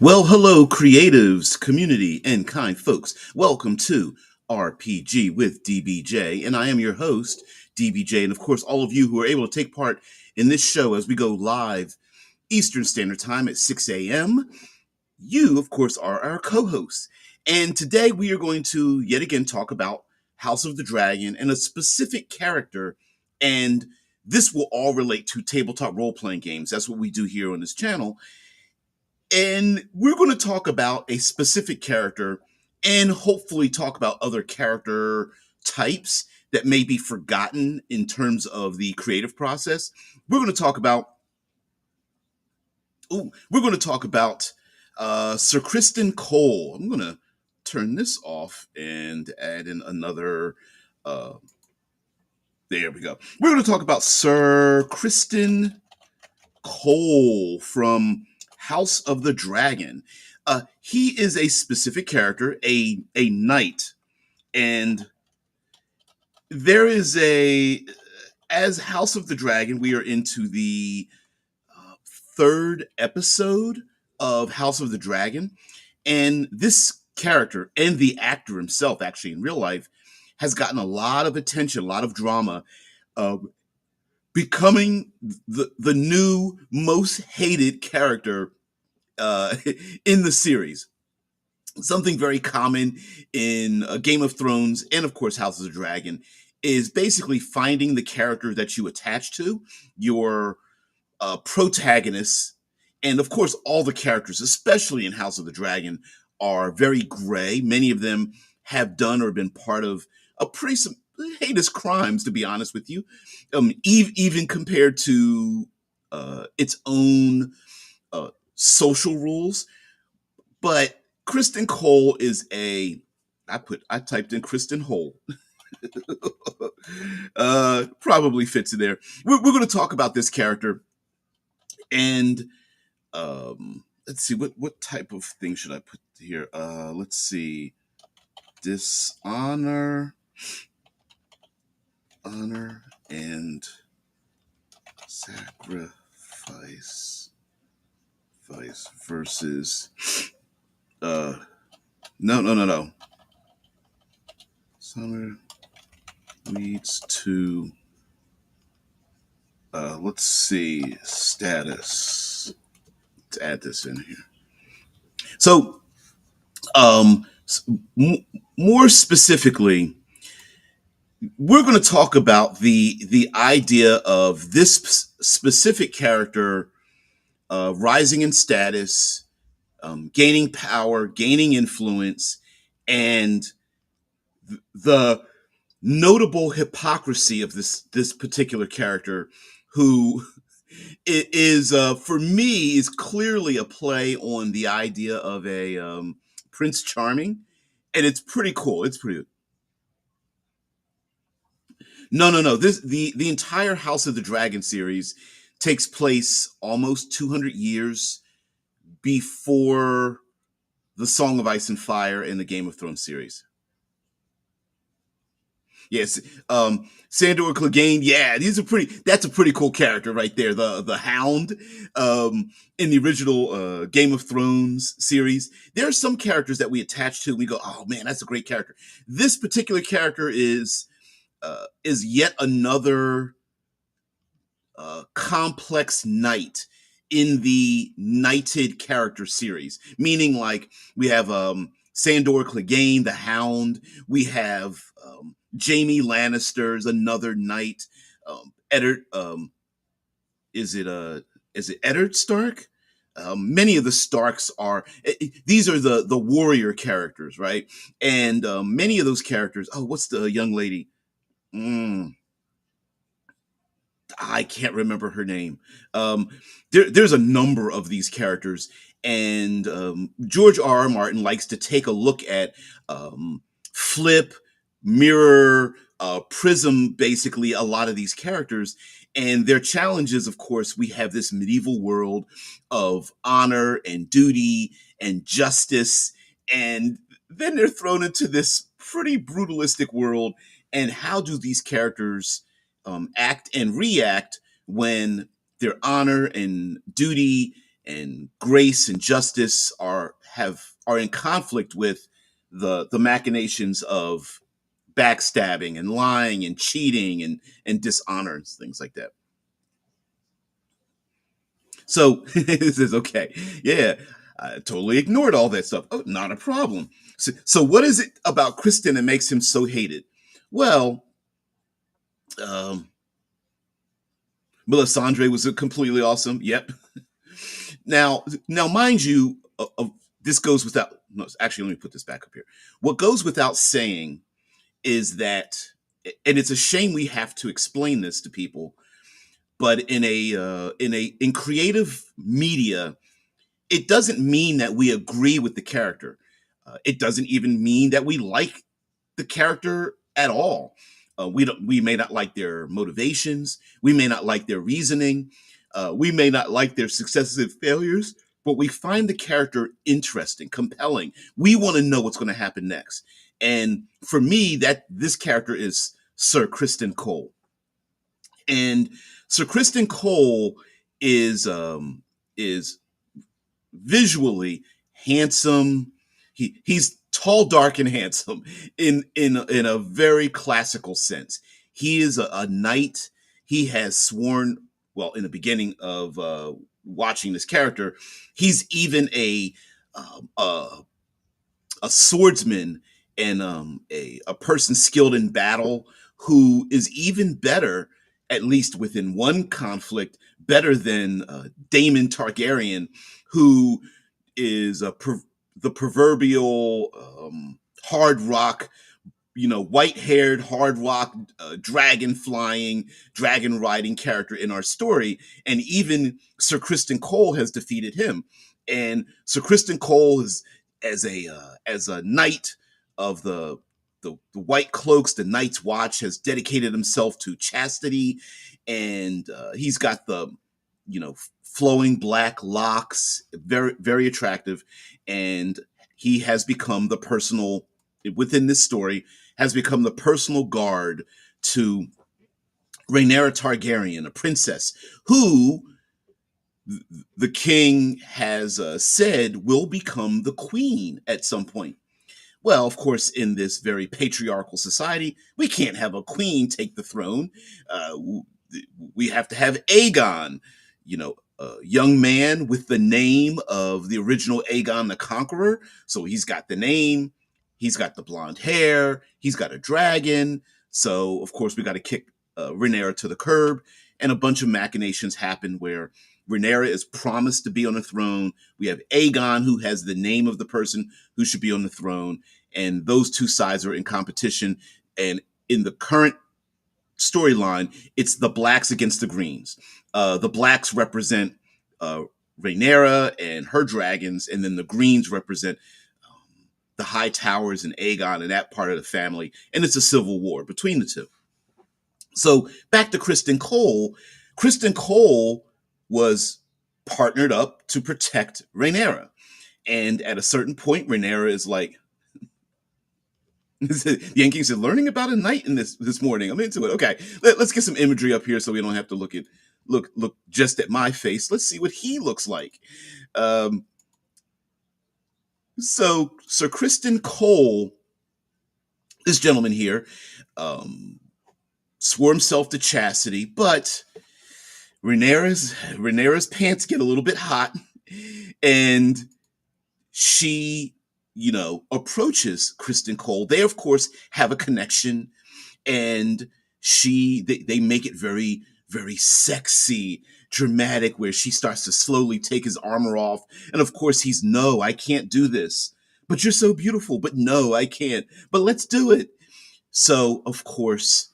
Well, hello, creatives, community, and kind folks. Welcome to RPG with DBJ, and I am your host, DBJ. And of course, all of you who are able to take part in this show as we go live Eastern Standard Time at 6 a.m., you, of course, are our co hosts. And today we are going to yet again talk about House of the Dragon and a specific character. And this will all relate to tabletop role playing games. That's what we do here on this channel. And we're going to talk about a specific character and hopefully talk about other character types that may be forgotten in terms of the creative process. We're going to talk about Sir Criston Cole. I'm going to turn this off and add in another uh there we go. We're going to talk about Sir Criston Cole from House of the Dragon. He is a specific character, a knight, and there is a as House of the Dragon. We are into the third episode of House of the Dragon, and this character and the actor himself, actually in real life, has gotten a lot of attention, a lot of drama. Becoming the new most hated character uh, in the series. Something very common in Game of Thrones and, of course, House of the Dragon is basically finding the character that you attach to, your protagonists. And, of course, all the characters, especially in House of the Dragon, are very gray. Many of them have done or been part of a pretty some heinous crimes, to be honest with you, even compared to its own social rules. But Criston Cole is I typed in Criston Hole. Probably fits in there. We're going to talk about this character, and let's see what type of thing should I put here. Let's see, dishonor, honor, and sacrifice, vice versus no. Dishonor leads to let's see, status. Let's add this in here. So, um, more specifically, we're going to talk about the idea of this specific character rising in status, gaining power, gaining influence, and the notable hypocrisy of this particular character, who it is for me is clearly a play on the idea of a Prince Charming, and it's pretty cool. It's pretty. No. The entire House of the Dragon series takes place almost 200 years before the Song of Ice and Fire and the Game of Thrones series. Yes, Sandor Clegane. Yeah, That's a pretty cool character right there. The Hound, in the original Game of Thrones series. There are some characters that we attach to. And we go, oh man, that's a great character. This particular character is yet another complex knight in the knighted character series. Meaning, like we have Sandor Clegane, the Hound. We have Jaime Lannister's another knight. Eddard, is it Eddard Stark? Many of the Starks are these are the warrior characters, right? And many of those characters. Oh, what's the young lady? Mm, I can't remember her name. Um, there's a number of these characters, and George R. R. Martin likes to take a look at flip, mirror, prism, basically a lot of these characters. And their challenges, of course, we have this medieval world of honor and duty and justice, and then they're thrown into this pretty brutalistic world. And how do these characters act and react when their honor and duty and grace and justice are in conflict with the machinations of backstabbing and lying and cheating and dishonor and things like that. So this is okay. Yeah, I totally ignored all that stuff. Oh, not a problem. So what is it about Criston that makes him so hated? Well, um, Melisandre was completely awesome. Yep. Now, mind you, this goes without. No, actually, let me put this back up here. What goes without saying is that, and it's a shame we have to explain this to people, but in creative media, it doesn't mean that we agree with the character. It doesn't even mean that we like the character at all. We may not like their motivations. We may not like their reasoning. We may not like their successes and failures. But we find the character interesting, compelling. We want to know what's going to happen next. And for me, that this character is Sir Criston Cole. And Sir Criston Cole is visually handsome. He's tall, dark, and handsome in a very classical sense. He is a knight. He has sworn, well, in the beginning of watching this character, he's even um, a a swordsman and a person skilled in battle who is even better, at least within one conflict, better than Daemon Targaryen, who is the proverbial hard rock, white haired, hard rock, dragon flying, dragon riding character in our story. And even Sir Criston Cole has defeated him. And Sir Criston Cole is as a knight of the White Cloaks, the Night's Watch, has dedicated himself to chastity, and he's got the flowing black locks, very very attractive, and he has become the personal within this story has become the personal guard to Rhaenyra Targaryen, a princess who the king has said will become the queen at some point. Well, of course, in this very patriarchal society, we can't have a queen take the throne. We have to have Aegon, a young man with the name of the original Aegon the Conqueror. So he's got the name, he's got the blonde hair, he's got a dragon. So, of course, we got to kick Rhaenyra to the curb. And a bunch of machinations happen where Rhaenyra is promised to be on the throne. We have Aegon, who has the name of the person who should be on the throne. And those two sides are in competition. And in the current storyline, it's the blacks against the greens. The blacks represent uh, Rhaenyra and her dragons, and then the greens represent the High Towers and Aegon and that part of the family. And it's a civil war between the two. So back to Criston Cole. Criston Cole was partnered up to protect Rhaenyra. And at a certain point, Rhaenyra is like, the Yankee said, learning about a knight in this morning. I'm into it. Okay, let's get some imagery up here so we don't have to look just at my face. Let's see what he looks like. Um, so Sir Criston Cole, this gentleman here, swore himself to chastity, but Rhaenyra's pants get a little bit hot, and she, approaches Criston Cole. They, of course, have a connection, and they make it very, very sexy, dramatic, where she starts to slowly take his armor off. And of course, he's, no, I can't do this. But you're so beautiful. But no, I can't. But let's do it. So, of course,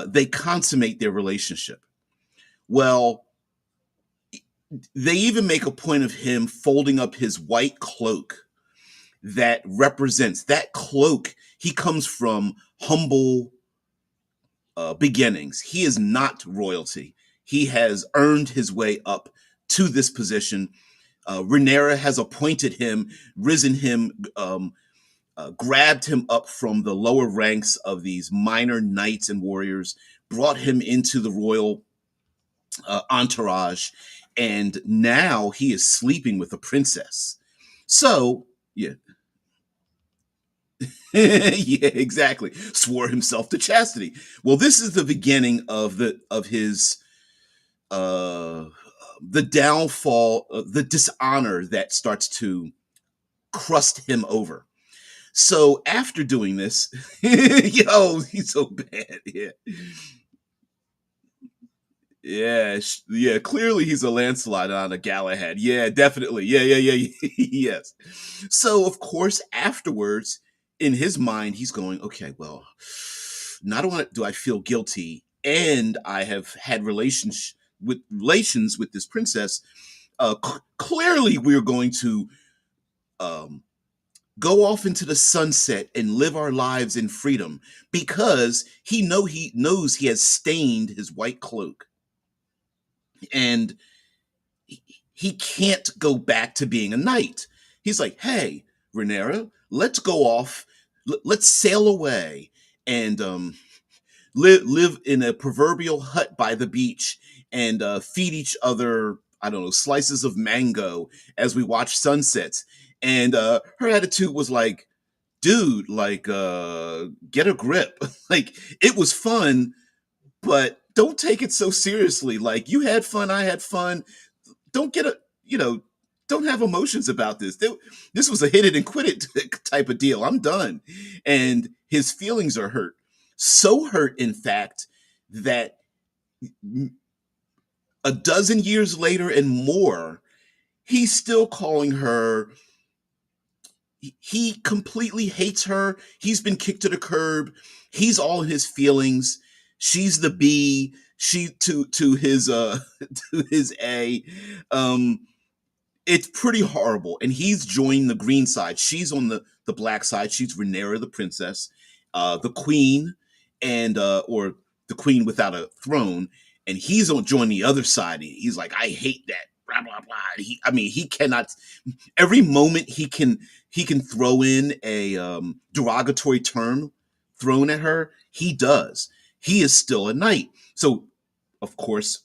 they consummate their relationship. Well, they even make a point of him folding up his white cloak that represents that cloak. He comes from humble beginnings. He is not royalty. He has earned his way up to this position. Rhaenyra has appointed him, risen him, grabbed him up from the lower ranks of these minor knights and warriors, brought him into the royal entourage, and now he is sleeping with a princess. So yeah, yeah, exactly. Swore himself to chastity. Well, this is the beginning of his uh the downfall, the dishonor that starts to crust him over. So after doing this, yo, he's so bad. Yeah. Yeah, yeah. Clearly, he's a Lancelot on a Galahad. Yeah, definitely. Yeah, yeah, yeah. Yes. So, of course, afterwards, in his mind, he's going, okay, well, not only do I feel guilty, and I have had relations with this princess. Clearly, we're going to um, go off into the sunset and live our lives in freedom because he knows he has stained his white cloak, and he can't go back to being a knight. He's like, hey, Rhaenyra, let's go off, let's sail away and live in a proverbial hut by the beach and feed each other, I don't know, slices of mango as we watch sunsets. And her attitude was like, dude, like, get a grip. Like, it was fun, but don't take it so seriously. Like, you had fun, I had fun. Don't get a, you know, don't have emotions about this. This was a hit it and quit it type of deal. I'm done. And his feelings are hurt. So hurt, in fact, that a dozen years later and more, he's still calling her. He completely hates her. He's been kicked to the curb. He's all in his feelings. She's the B. She to his to his A. Um, it's pretty horrible. And he's joined the green side. She's on the black side. She's Rhaenyra, the princess, the queen, and or the queen without a throne. And he's on join the other side. He's like, I hate that. Blah blah blah. I mean, he cannot. Every moment he can throw in a derogatory term thrown at her. He does. He is still a knight. So, of course,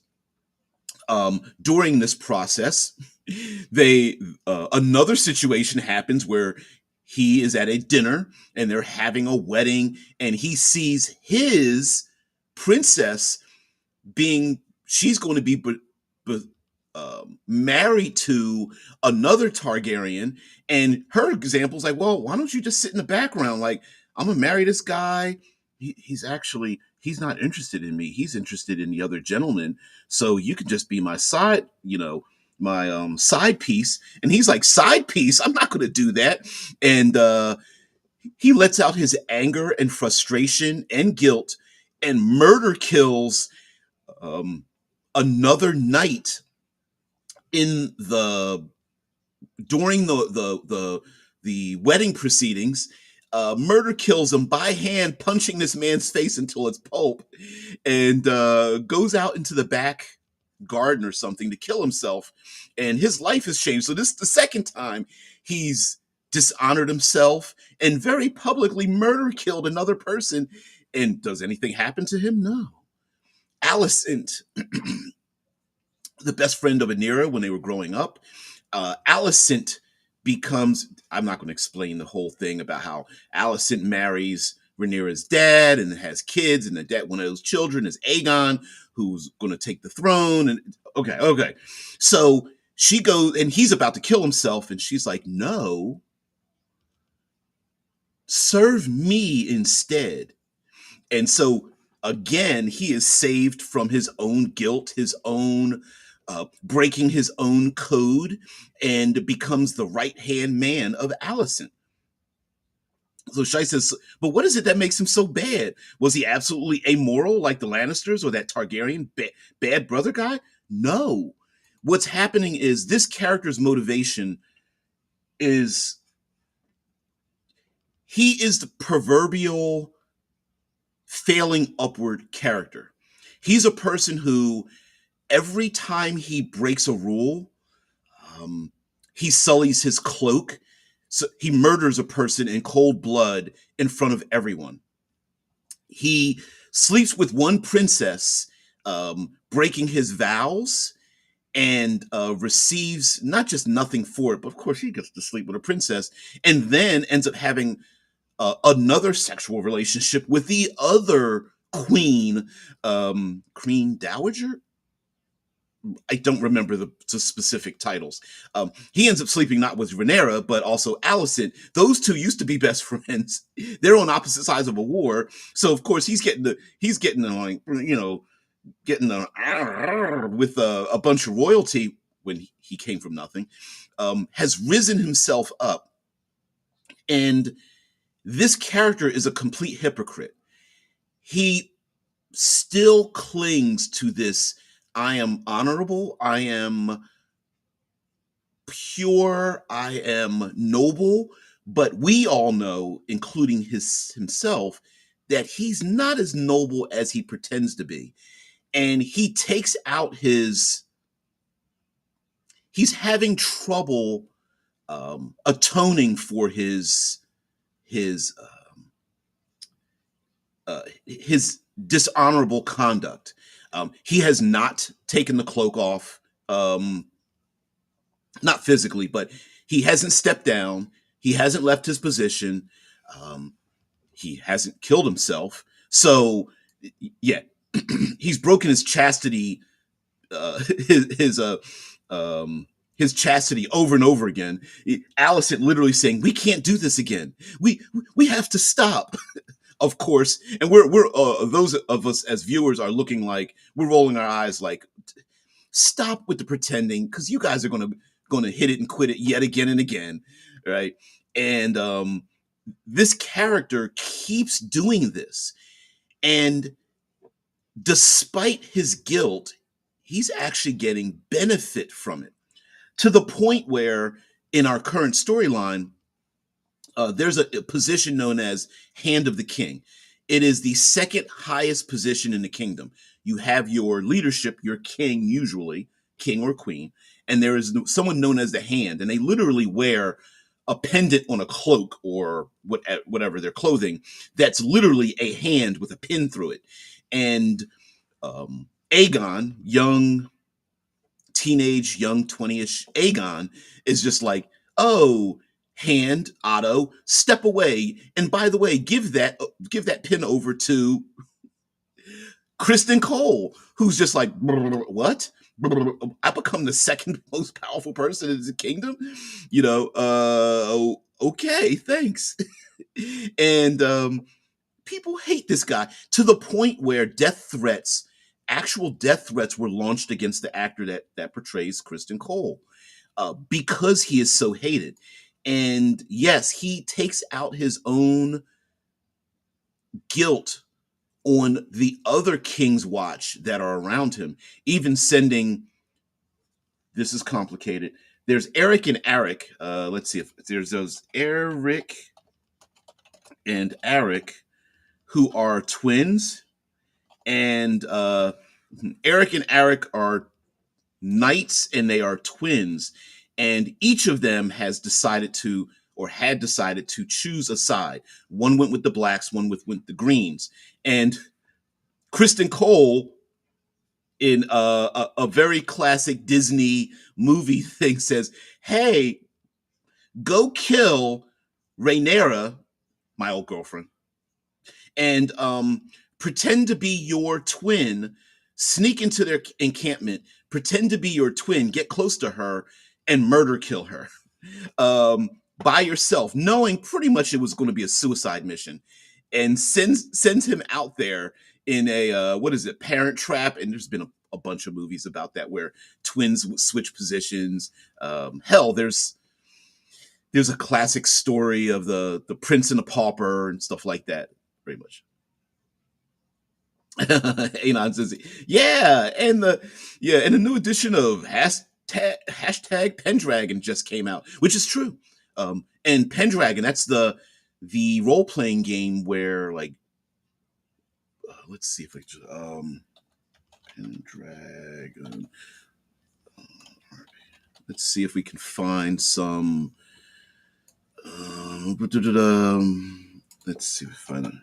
during this process, they another situation happens where he is at a dinner and they're having a wedding, and he sees his princess being she's going to be married to another Targaryen, and her example's like, well, why don't you just sit in the background? Like, I'm gonna marry this guy. He's not interested in me. He's interested in the other gentleman. So you can just be my side, my side piece. And he's like, side piece? I'm not gonna do that. And he lets out his anger and frustration and guilt and murder kills um, another knight in the during the wedding proceedings. Murder kills him by hand, punching this man's face until it's pulp, and goes out into the back garden or something to kill himself. And his life has changed. So this is the second time he's dishonored himself and very publicly murder killed another person. And does anything happen to him? No. Alicent, the best friend of Rhaenyra when they were growing up, Alicent becomes. I'm not going to explain the whole thing about how Alicent marries Rhaenyra's dad and has kids, and the dad, one of those children, is Aegon, who's going to take the throne. And okay, so she goes, and he's about to kill himself, and she's like, "No, serve me instead." And so again, he is saved from his own guilt, his own breaking his own code, and becomes the right hand man of Alicent. So Shai says, but what is it that makes him so bad? Was he absolutely amoral like the Lannisters or that Targaryen bad brother guy? No. What's happening is this character's motivation is he is the proverbial failing upward character. He's a person who every time he breaks a rule, he sullies his cloak. So he murders a person in cold blood in front of everyone. He sleeps with one princess breaking his vows, and receives not just nothing for it, but of course he gets to sleep with a princess, and then ends up having another sexual relationship with the other queen, Queen Dowager. I don't remember the specific titles. He ends up sleeping not with Rhaenyra, but also Alicent. Those two used to be best friends. They're on opposite sides of a war, so of course he's getting like, getting with a bunch of royalty when he came from nothing. Has risen himself up, and this character is a complete hypocrite. He still clings to this: I am honorable, I am pure, I am noble. But we all know, including himself, that he's not as noble as he pretends to be. And he takes out he's having trouble atoning for his dishonorable conduct. He has not taken the cloak off, not physically, but he hasn't stepped down. He hasn't left his position. Um, he hasn't killed himself. So, yeah, he's broken his chastity, his his chastity over and over again. Alicent literally saying, "We can't do this again. We have to stop." Of course, and we're those of us as viewers are looking like we're rolling our eyes, like, stop with the pretending, because you guys are gonna hit it and quit it yet again and again, right? And this character keeps doing this, and despite his guilt, he's actually getting benefit from it, to the point where in our current storyline, there's a position known as Hand of the King. It is the second highest position in the kingdom. You have your leadership, your king, usually king or queen, and there is someone known as the Hand, and they literally wear a pendant on a cloak or whatever their clothing, that's literally a hand with a pin through it. And Aegon, young 20ish Aegon, is just like, "Oh, Hand, Otto, step away. And by the way, give that pin over to Criston Cole," who's just like, "What? I become the second most powerful person in the kingdom? Okay, thanks." And people hate this guy, to the point where actual death threats, were launched against the actor that portrays Criston Cole, because he is so hated. And yes, he takes out his own guilt on the other King's Watch that are around him, even sending. This is complicated. There's Eric and Eric. Let's see if there's those Eric and Eric, who are twins, and Eric and Eric are knights, and they are twins, and each of them has decided to, or had decided to, choose a side. One went with the blacks, one went the greens, and Criston Cole, in a very classic Disney movie thing, says, "Hey, go kill Rhaenyra, my old girlfriend, and pretend to be your twin, sneak into their encampment, pretend to be your twin, get close to her, and murder kill her, by yourself," knowing pretty much it was going to be a suicide mission, and sends him out there in a what is it, Parent Trap. And there's been a bunch of movies about that, where twins switch positions. Hell, there's a classic story of the Prince and the Pauper and stuff like that, pretty much. Anon says, "Yeah, and the new edition of hashtag Pendragon just came out," which is true. And Pendragon, that's the role playing game where, like, let's see if I just Pendragon. Let's see if we can find some. Let's see if we find it.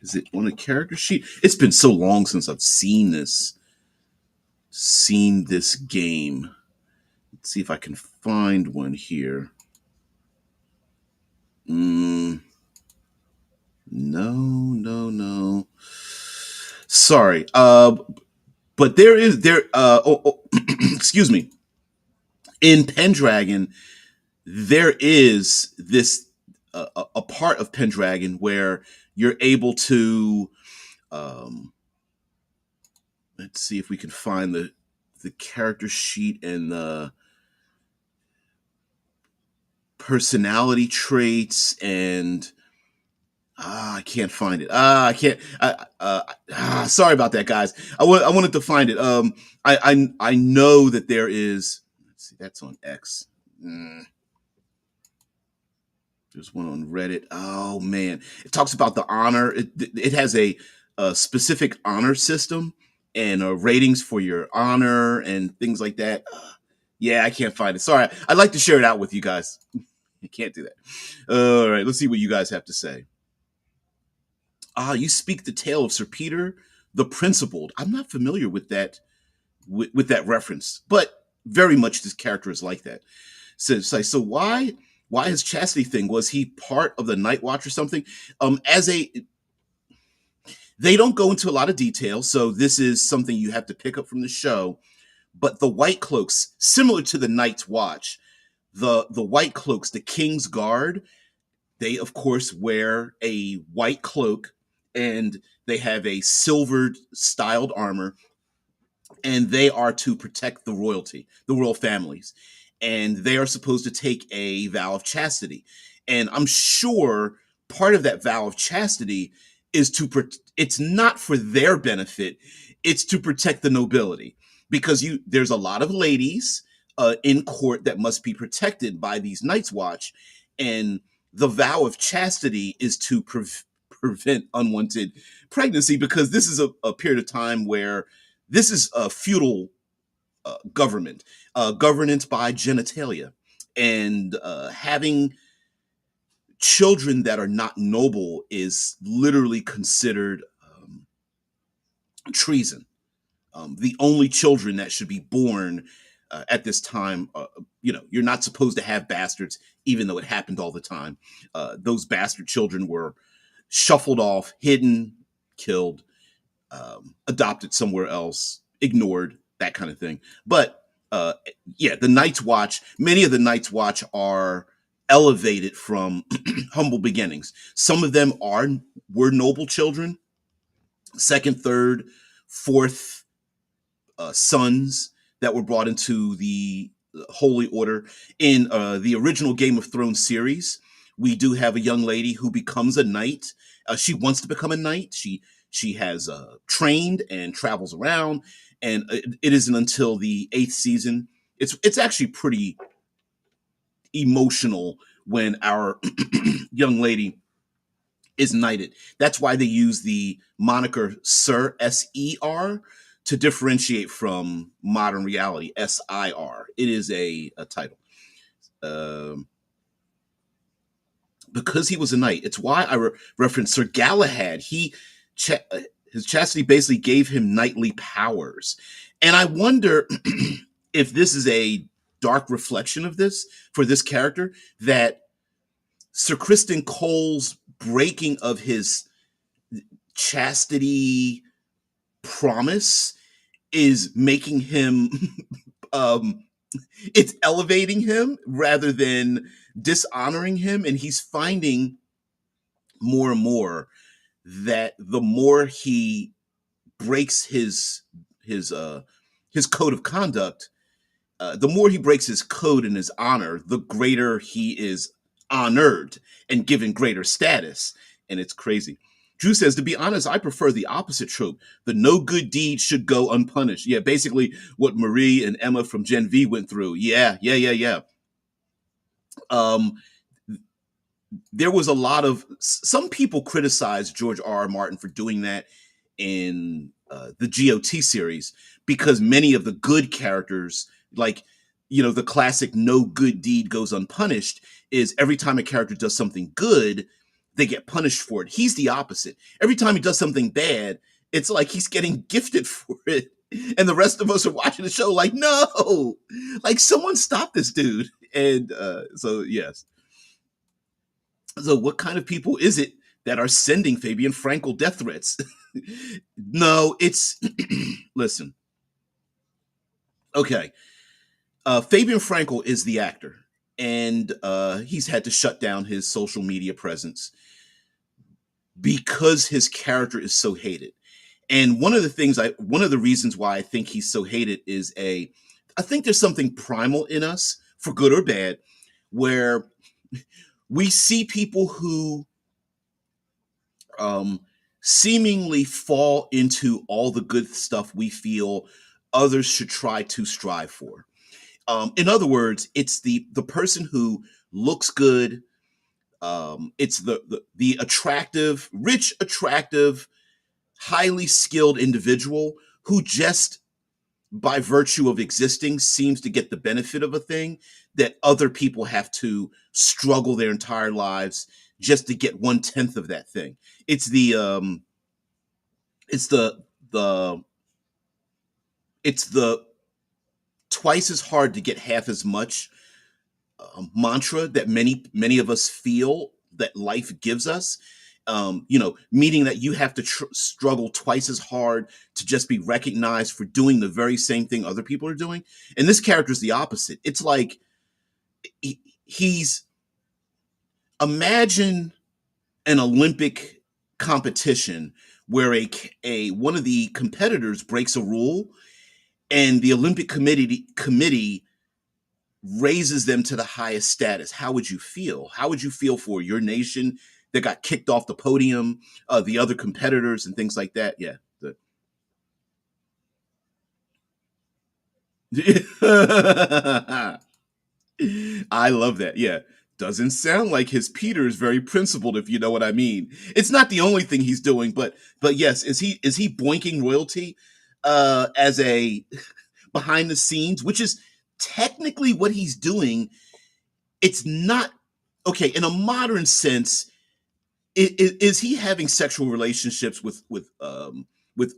Is it on a character sheet? It's been so long since I've seen this game. Let's see if I can find one here. Mm, no, no, no. Sorry. But excuse me. In Pendragon, there is this a part of Pendragon where you're able to um, let's see if we can find the character sheet and the personality traits and I can't find it. I can't. Sorry about that, guys. I wanted to find it. I know that there is. Let's see. That's on X. Mm, there's one on Reddit. Oh man, it talks about the honor. It has a specific honor system and ratings for your honor and things like that. Yeah, I can't find it. Sorry. I'd like to share it out with you guys. You can't do that. All right, let's see what you guys have to say. You speak the tale of Sir Peter the Principled. I'm not familiar with that with that reference, but very much this character is like that. So why his chastity thing? Was he part of the Night Watch or something? As a They don't go into a lot of detail, so this is something you have to pick up from the show. But the White Cloaks, similar to the Night's Watch, the White Cloaks, the King's Guard, they of course wear a white cloak and they have a silvered styled armor, and they are to protect the royalty, the royal families, and they are supposed to take a vow of chastity. And I'm sure part of that vow of chastity is it's not for their benefit, it's to protect the nobility, because there's a lot of ladies in court that must be protected by these Night's Watch, and the vow of chastity is to prevent unwanted pregnancy, because this is a period of time where this is a feudal government, governance by genitalia, and having children that are not noble is literally considered treason. The only children that should be born at this time, you're not supposed to have bastards, even though it happened all the time. Those bastard children were shuffled off, hidden, killed, adopted somewhere else, ignored, that kind of thing. But yeah, the Night's Watch, many of the Night's Watch are elevated from humble beginnings. Some of them were noble children, second, third, fourth sons that were brought into the Holy Order. In the original Game of Thrones series, we do have a young lady who becomes a knight. She wants to become a knight. She has trained and travels around, and it isn't until the 8th season. It's actually pretty emotional when our young lady is knighted. That's why they use the moniker Sir, SER, to differentiate from modern reality, SIR. It is a title. Um, because he was a knight, it's why I referenced Sir Galahad. His chastity basically gave him knightly powers. And I wonder if this is a dark reflection of this for this character, that Sir Criston Cole's breaking of his chastity promise is making him um it's elevating him rather than dishonoring him, and he's finding more and more that the more he breaks his code of conduct, the more he breaks his code and his honor, the greater he is honored and given greater status. And it's crazy. Drew says, to be honest, I prefer the opposite trope. The no good deed should go unpunished. Yeah, basically what Marie and Emma from Gen V went through. Yeah. Um, there was a lot of, some people criticized George R. Martin for doing that in the GOT series, because many of the good characters, like, the classic no good deed goes unpunished, is every time a character does something good, they get punished for it. He's the opposite. Every time he does something bad, it's like he's getting gifted for it. And the rest of us are watching the show like, no, like someone stop this dude. And so, yes. So, what kind of people is it that are sending Fabian Frankel death threats? No, it's listen. Okay, Fabian Frankel is the actor, and he's had to shut down his social media presence because his character is so hated. And one of the reasons why I think he's so hated is I think there's something primal in us, for good or bad, where we see people who um, seemingly fall into all the good stuff we feel others should try to strive for. In other words, it's the person who looks good. It's the attractive, rich, attractive, highly skilled individual who just by virtue of existing seems to get the benefit of a thing that other people have to struggle their entire lives just to get 1/10 of that thing. It's it's the it's the twice as hard to get half as much mantra that many of us feel that life gives us. Meaning that you have to struggle twice as hard to just be recognized for doing the very same thing other people are doing. And this character is the opposite. It's like he's imagine an Olympic competition where a one of the competitors breaks a rule, and the Olympic committee raises them to the highest status. How would you feel? How would you feel for your nation that got kicked off the podium, the other competitors and things like that? Yeah. I love that. Yeah. Doesn't sound like his Peter is very principled, if you know what I mean. It's not the only thing he's doing, but yes, is he boinking royalty as a behind the scenes, which is technically what he's doing. It's not okay in a modern sense. Is he having sexual relationships with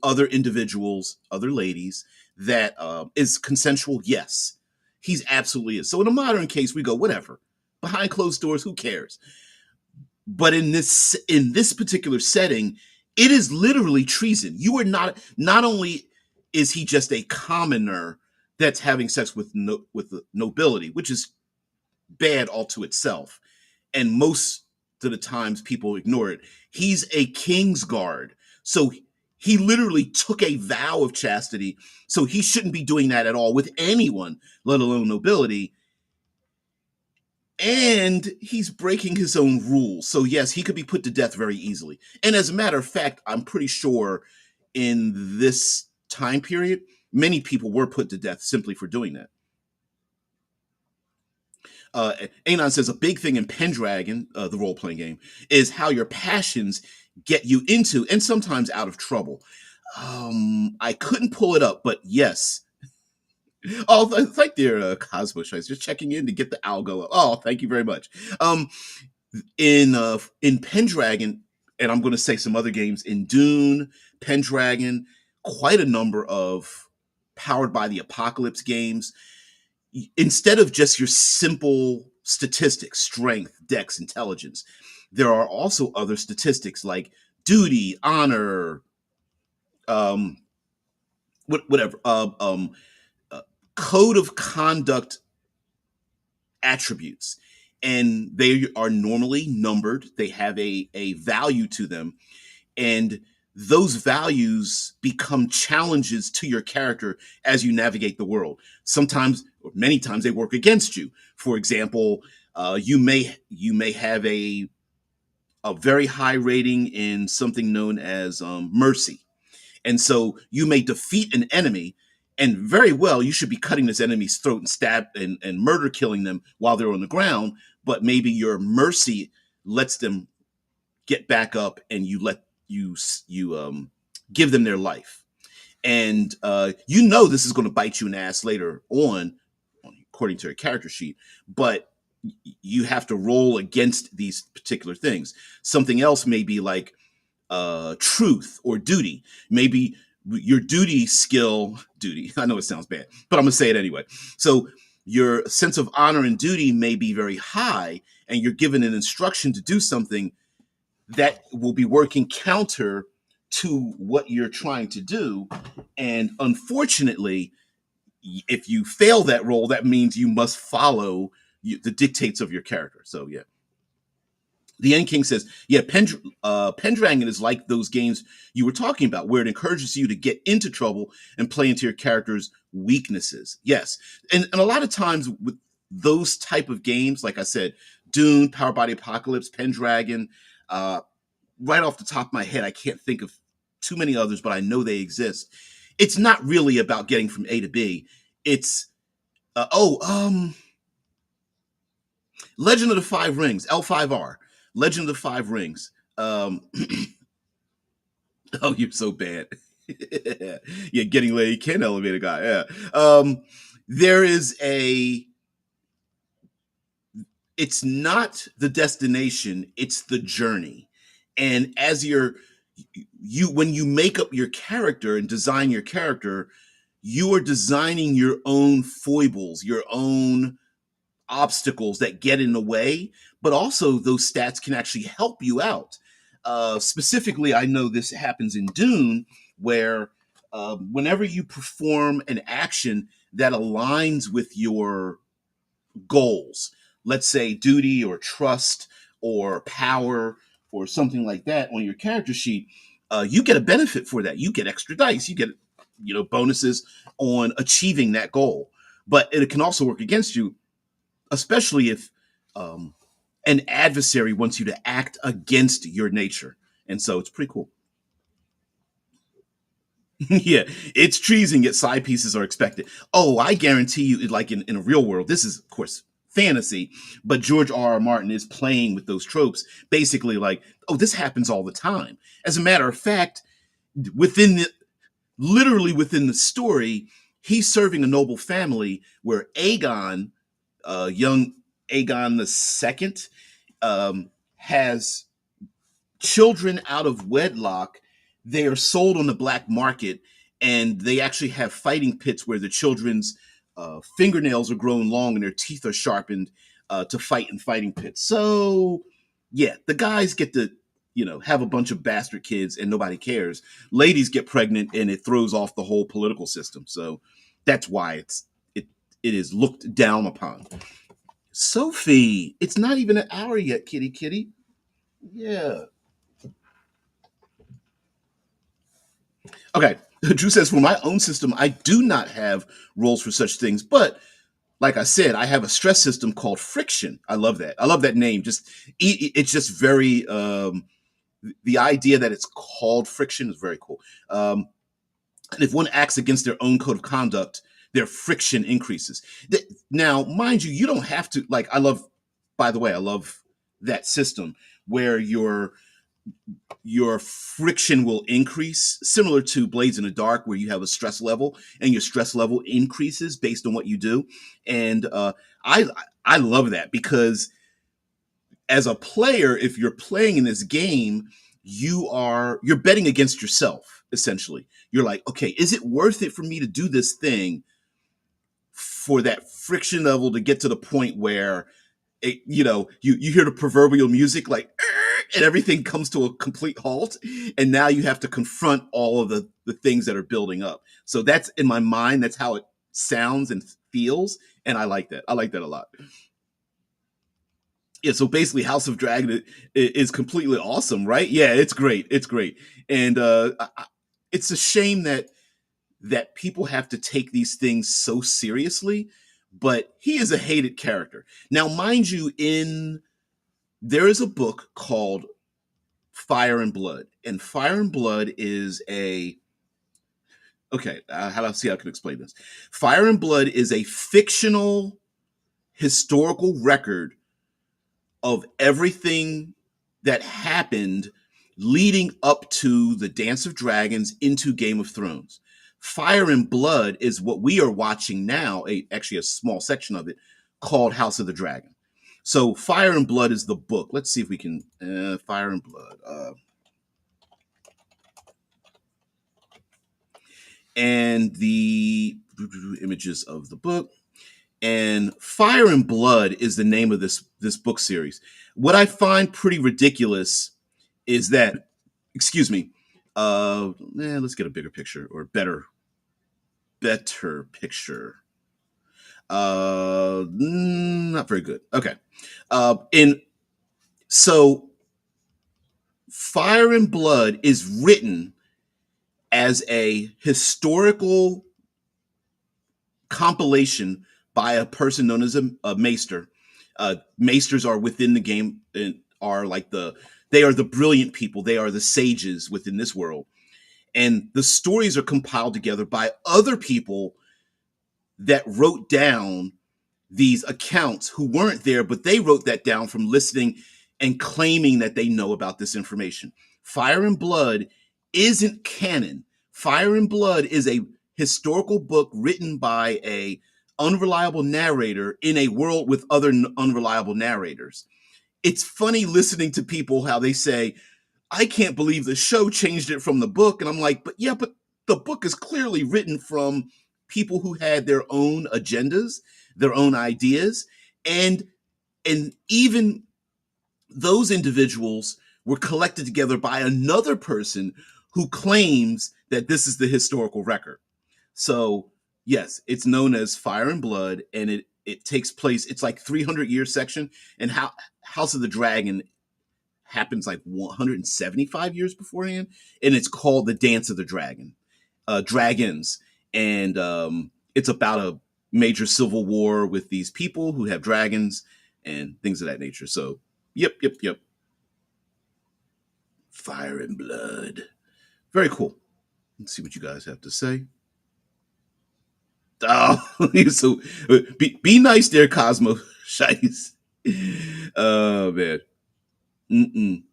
other individuals, other ladies that is consensual? Yes, he's absolutely is. So in a modern case, we go whatever behind closed doors. Who cares? But in this particular setting, it is literally treason. You are not only is he just a commoner that's having sex with with the nobility, which is bad all to itself, and most of the times people ignore it. He's a king's guard. So he literally took a vow of chastity. So he shouldn't be doing that at all with anyone, let alone nobility. And he's breaking his own rules. So yes, he could be put to death very easily. And as a matter of fact, I'm pretty sure in this time period, many people were put to death simply for doing that. uh, Anon says a big thing in Pendragon, the role playing game, is how your passions get you into and sometimes out of trouble. I couldn't pull it up, but yes. Oh, thank dear Cosmos. I was just checking in to get the algo up. Oh, thank you very much. In Pendragon, and I'm going to say some other games in Dune, Pendragon, quite a number of powered by the apocalypse games. Instead of just your simple statistics, strength, dex, intelligence, there are also other statistics like duty, honor, um, whatever, uh, code of conduct attributes. And they are normally numbered, they have a value to them. And those values become challenges to your character as you navigate the world. Sometimes, or many times, they work against you. For example, you may have a very high rating in something known as mercy, and so you may defeat an enemy, and very well you should be cutting this enemy's throat and stab and murder killing them while they're on the ground. But maybe your mercy lets them get back up, and you give them their life. And this is going to bite you in the ass later on, according to a character sheet. But you have to roll against these particular things. Something else may be like truth or duty. Maybe your duty skill, duty, I know it sounds bad, but I'm going to say it anyway. So your sense of honor and duty may be very high, and you're given an instruction to do something that will be working counter to what you're trying to do. And unfortunately, if you fail that role, that means you must follow the dictates of your character. So yeah. The End King says, yeah, Pendragon is like those games you were talking about, where it encourages you to get into trouble and play into your character's weaknesses. Yes. And a lot of times with those type of games, like I said, Dune, Power by the Apocalypse, Pendragon, right off the top of my head, I can't think of too many others, but I know they exist. It's not really about getting from A to B. It's, Legend of the Five Rings, L5R. Legend of the Five Rings. Oh, you're so bad. Yeah, getting laid can elevate a guy. Yeah. There is a. It's not the destination; it's the journey. And as you when you make up your character and design your character, you are designing your own foibles, your own obstacles that get in the way, but also those stats can actually help you out. Specifically, I know this happens in Dune, where whenever you perform an action that aligns with your goals, let's say duty or trust or power or something like that on your character sheet, you get a benefit for that. You get extra dice. You get bonuses on achieving that goal. But it can also work against you, especially if um, an adversary wants you to act against your nature. And so it's pretty cool. Yeah, it's treason, yet side pieces are expected. Oh, I guarantee you, like in a real world, this is, of course, fantasy, but George R. R. Martin is playing with those tropes, basically like, oh, this happens all the time. As a matter of fact, within the literally within the story, he's serving a noble family where Aegon, young Aegon the second, has children out of wedlock. They are sold on the black market, and they actually have fighting pits where the children's fingernails are grown long and their teeth are sharpened to fight in fighting pits. So, yeah, the guys get to have a bunch of bastard kids and nobody cares. Ladies get pregnant and it throws off the whole political system. So that's why it is looked down upon. Sophie, it's not even an hour yet, kitty kitty. Yeah. Okay. Drew says, for my own system, I do not have roles for such things, but like I said, I have a stress system called friction. I love that. I love that name. It's just very the idea that it's called friction is very cool. And if one acts against their own code of conduct, their friction increases. Now, mind you, you don't have to like. By the way, I love that system where your friction will increase, similar to Blades in the Dark, where you have a stress level and your stress level increases based on what you do. And I I love that because as a player, if you're playing in this game, you're betting against yourself essentially. You're like, okay, is it worth it for me to do this thing for that friction level to get to the point where you hear the proverbial music like and everything comes to a complete halt, and now you have to confront all of the things that are building up. So that's in my mind, that's how it sounds and feels, and I like that a lot. Yeah, so basically House of Dragon is completely awesome, right? Yeah, it's great. And it's a shame that people have to take these things so seriously, but he is a hated character. Now, mind you, in there is a book called Fire and Blood, and Fire and Blood is a okay. How do I see how I can explain this? Fire and Blood is a fictional historical record of everything that happened leading up to the Dance of Dragons into Game of Thrones. Fire and Blood is what we are watching now, actually a small section of it, called House of the Dragon. So Fire and Blood is the book. Let's see if we can Fire and Blood. And the images of the book. And Fire and Blood is the name of this book series. What I find pretty ridiculous is that, excuse me, let's get a bigger picture or better picture. Not very good. Okay. In so Fire and Blood is written as a historical compilation by a person known as a maester. Maesters are within the game and are like they are the brilliant people. They are the sages within this world. And the stories are compiled together by other people that wrote down these accounts who weren't there, but they wrote that down from listening and claiming that they know about this information. Fire and Blood isn't canon. Fire and Blood is a historical book written by a unreliable narrator in a world with other unreliable narrators. It's funny listening to people how they say, I can't believe the show changed it from the book. And I'm like, but yeah, but the book is clearly written from people who had their own agendas, their own ideas, and even those individuals were collected together by another person who claims that this is the historical record. So yes, it's known as Fire and Blood, and it takes place. It's like 300-year section, and House of the Dragon happens like 175 years beforehand, and it's called the Dance of the Dragons, and it's about a major civil war with these people who have dragons and things of that nature. So, yep. Fire and Blood, very cool. Let's see what you guys have to say. Oh, so be nice there, Cosmo Shice. Oh man. Mm-mm.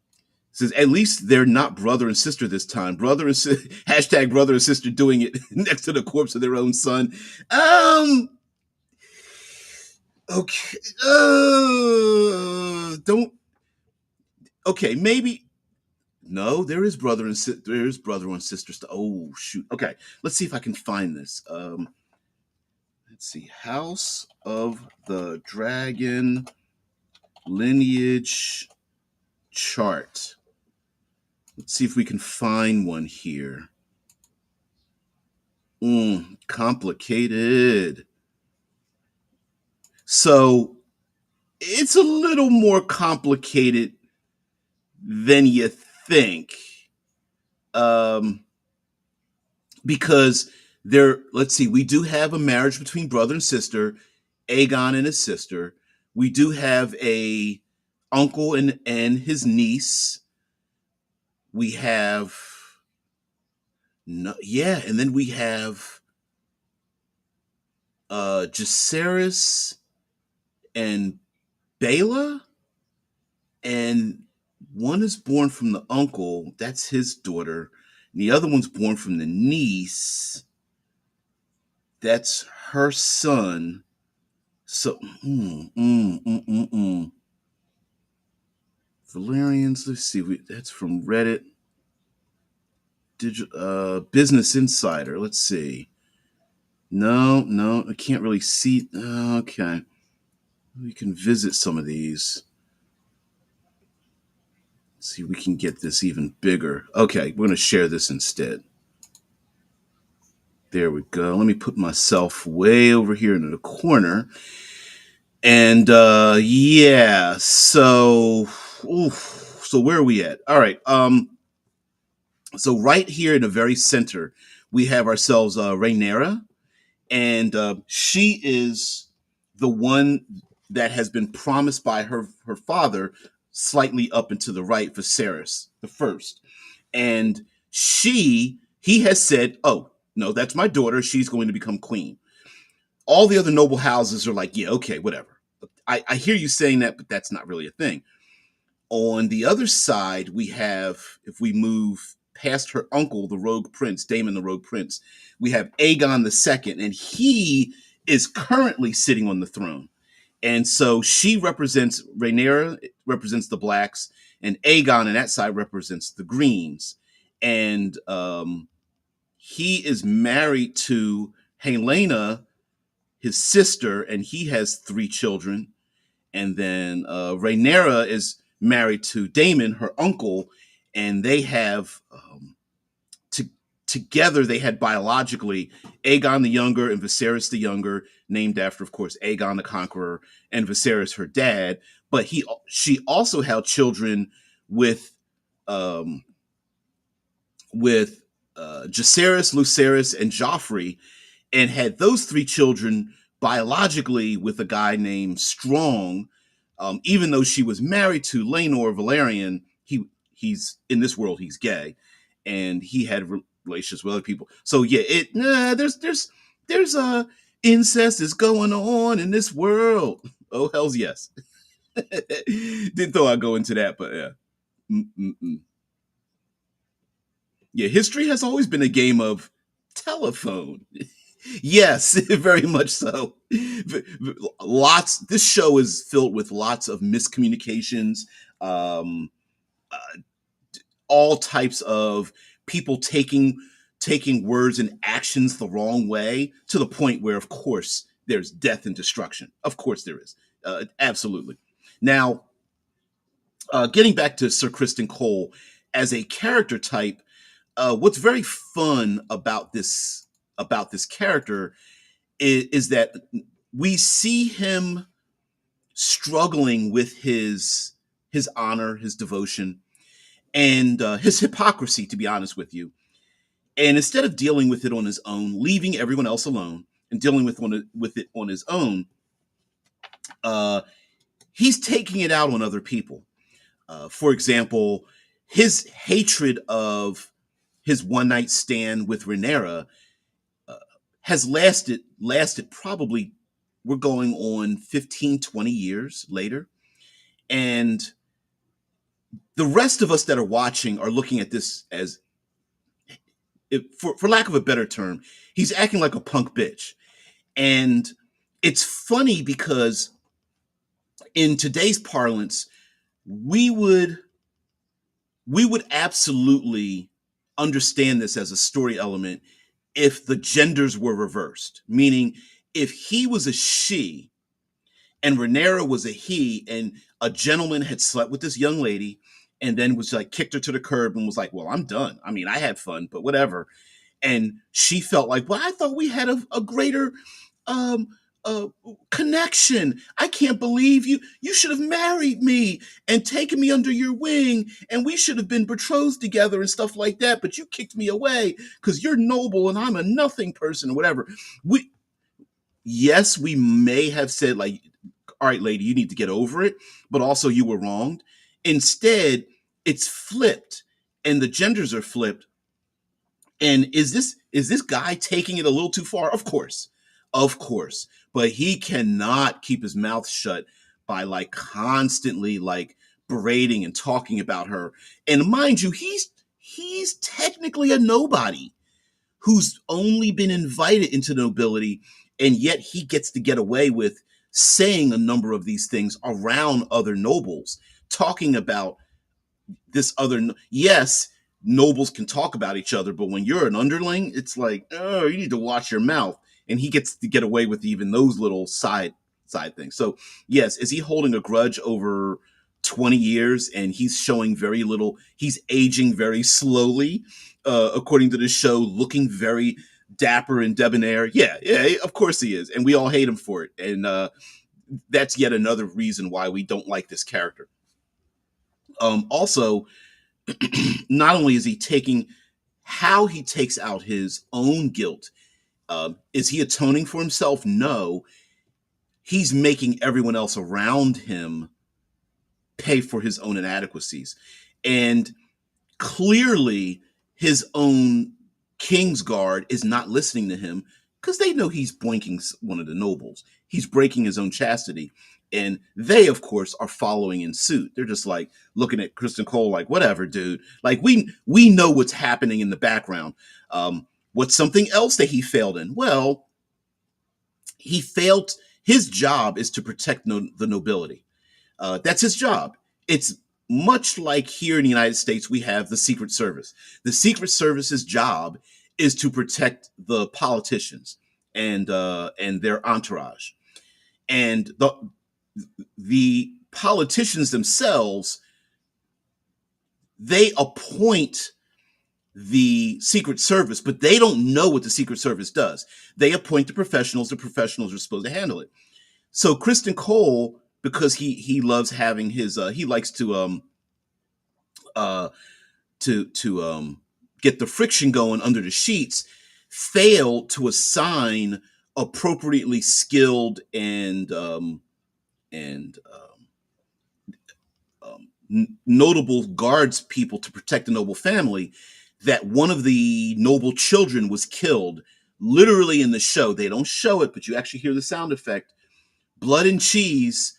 Says at least they're not brother and sister this time. Hashtag brother and sister doing it next to the corpse of their own son. Okay. Don't. Okay, maybe. No, there is there is brother and sister. Oh shoot. Okay, let's see if I can find this. Let's see. House of the Dragon lineage chart. Let's see if we can find one here. Complicated. So it's a little more complicated than you think. Um, because let's see, we do have a marriage between brother and sister, Aegon and his sister. We do have a uncle and his niece. We have no, yeah, and then we have Jacaerys and Bela, and one is born from the uncle, that's his daughter, and the other one's born from the niece, that's her son. So, Valerians, let's see, that's from Reddit. Business Insider, let's see. No, I can't really see. Okay. We can visit some of these. See if we can get this even bigger. Okay, we're going to share this instead. There we go. Let me put myself way over here in the corner. And yeah, so where are we at? All right. So right here in the very center, we have ourselves Rhaenyra, and she is the one that has been promised by her father, slightly up and to the right, Viserys the First, and he has said, "Oh no, that's my daughter. She's going to become queen." All the other noble houses are like, "Yeah, okay, whatever." I hear you saying that, but that's not really a thing. On the other side, we have, if we move past her uncle, the Rogue Prince, Daemon the Rogue Prince, we have Aegon II, and he is currently sitting on the throne. And so she represents Rhaenyra represents the blacks, and Aegon on that side represents the greens. And he is married to Helena, his sister, and he has 3 children. And then Rhaenyra is married to Daemon, her uncle, and they have to, together they had biologically Aegon the Younger and Viserys the Younger, named after, of course, Aegon the Conqueror and Viserys, her dad. But she also had children with um, Jacaerys, Lucerys, and Joffrey, and had those 3 children biologically with a guy named Strong. Even though she was married to Laenor Valerian, he's in this world he's gay, and he had relations with other people. So yeah, there's incest is going on in this world. Oh hell's yes. Didn't thought I'd go into that, but yeah. Mm-mm-mm. Yeah, history has always been a game of telephone. Yes, very much so. Lots. This show is filled with lots of miscommunications, um, uh, all types of people taking words and actions the wrong way, to the point where, of course, there's death and destruction. Of course, there is. Absolutely. Now, getting back to Sir Criston Cole as a character type, what's very fun about this character is that we see him struggling with his honor, his devotion, and his hypocrisy. To be honest with you, and instead of dealing with it on his own, leaving everyone else alone and dealing with it on his own, uh, he's taking it out on other people. For example, his hatred of his one night stand with Rhaenyra has lasted probably, we're going on 15, 20 years later. And the rest of us that are watching are looking at this as, for lack of a better term, he's acting like a punk bitch. And it's funny because in today's parlance, we would absolutely understand this as a story element if the genders were reversed, meaning if he was a she and Rhaenyra was a he, and a gentleman had slept with this young lady and then was like kicked her to the curb and was like, well, I'm done. I mean, I had fun, but whatever. And she felt like, well, I thought we had a greater um uh connection. I can't believe you should have married me and taken me under your wing, and we should have been betrothed together and stuff like that, but you kicked me away because you're noble and I'm a nothing person or whatever. We Yes, we may have said like, all right, lady, you need to get over it, but also you were wronged. Instead, it's flipped, and the genders are flipped. And is this guy taking it a little too far? Of course, but he cannot keep his mouth shut by like constantly like berating and talking about her. And mind you, he's technically a nobody who's only been invited into nobility, and yet he gets to get away with saying a number of these things around other nobles, talking about this other. Yes, nobles can talk about each other, but when you're an underling, it's like, oh, you need to watch your mouth. And he gets to get away with even those little side things. So yes, is he holding a grudge over 20 years? And he's showing very little. He's aging very slowly, according to the show, looking very dapper and debonair. Yeah, yeah, of course he is, and we all hate him for it. And that's yet another reason why we don't like this character. Also, not only is he taking how he takes out his own guilt. Is he atoning for himself? No, he's making everyone else around him pay for his own inadequacies. And clearly, his own Kingsguard is not listening to him because they know he's boinking one of the nobles. He's breaking his own chastity. And they, of course, are following in suit. They're just like looking at Criston Cole like, whatever, dude. Like, we know what's happening in the background. What's something else that he failed in? Well, he failed his job is to protect the nobility. That's his job. It's much like here in the United States, we have the Secret Service. The Secret Service's job is to protect the politicians and their entourage. And the politicians themselves, they appoint the Secret Service, but they don't know what the Secret Service does. They appoint the professionals. The professionals are supposed to handle it. So Criston Cole, because he loves having his he likes uh to get the friction going under the sheets, failed to assign appropriately skilled and notable guards people to protect the noble family. That one of the noble children was killed literally in the show. They don't show it, but you actually hear the sound effect. Blood and Cheese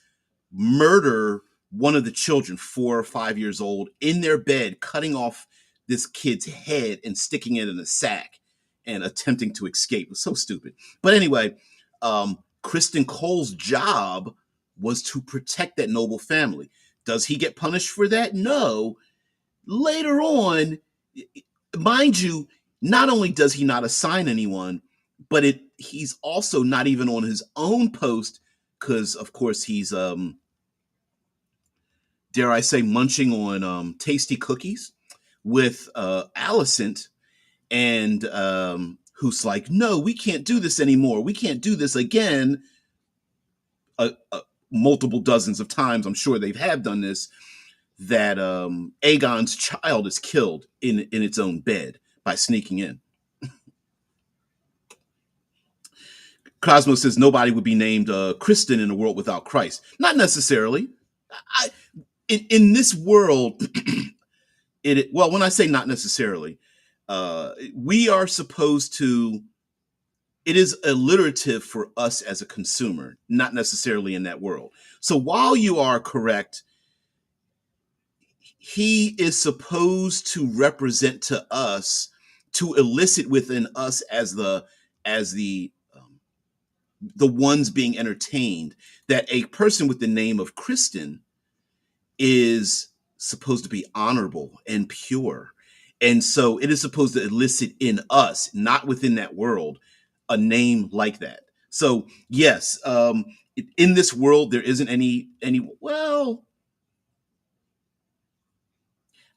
murder one of the children, 4 or 5 years old, in their bed, cutting off this kid's head and sticking it in a sack and attempting to escape. It was so stupid. But anyway, Criston Cole's job was to protect that noble family. Does he get punished for that? No. Later on, mind you, not only does he not assign anyone, but he's also not even on his own post because, of course, he's dare I say, munching on tasty cookies with Alicent, and who's like, no, we can't do this anymore. We can't do this again. Multiple dozens of times, I'm sure they've have done this, that Aegon's child is killed in its own bed by sneaking in. Cosmo says nobody would be named Criston in a world without Christ. Not necessarily. In this world, well, when I say not necessarily, we are supposed to. It is alliterative for us as a consumer, not necessarily in that world. So while you are correct, he is supposed to represent to us, to elicit within us as the ones being entertained, that a person with the name of Criston is supposed to be honorable and pure. And so it is supposed to elicit in us, not within that world, a name like that. So yes, in this world there isn't any. Well,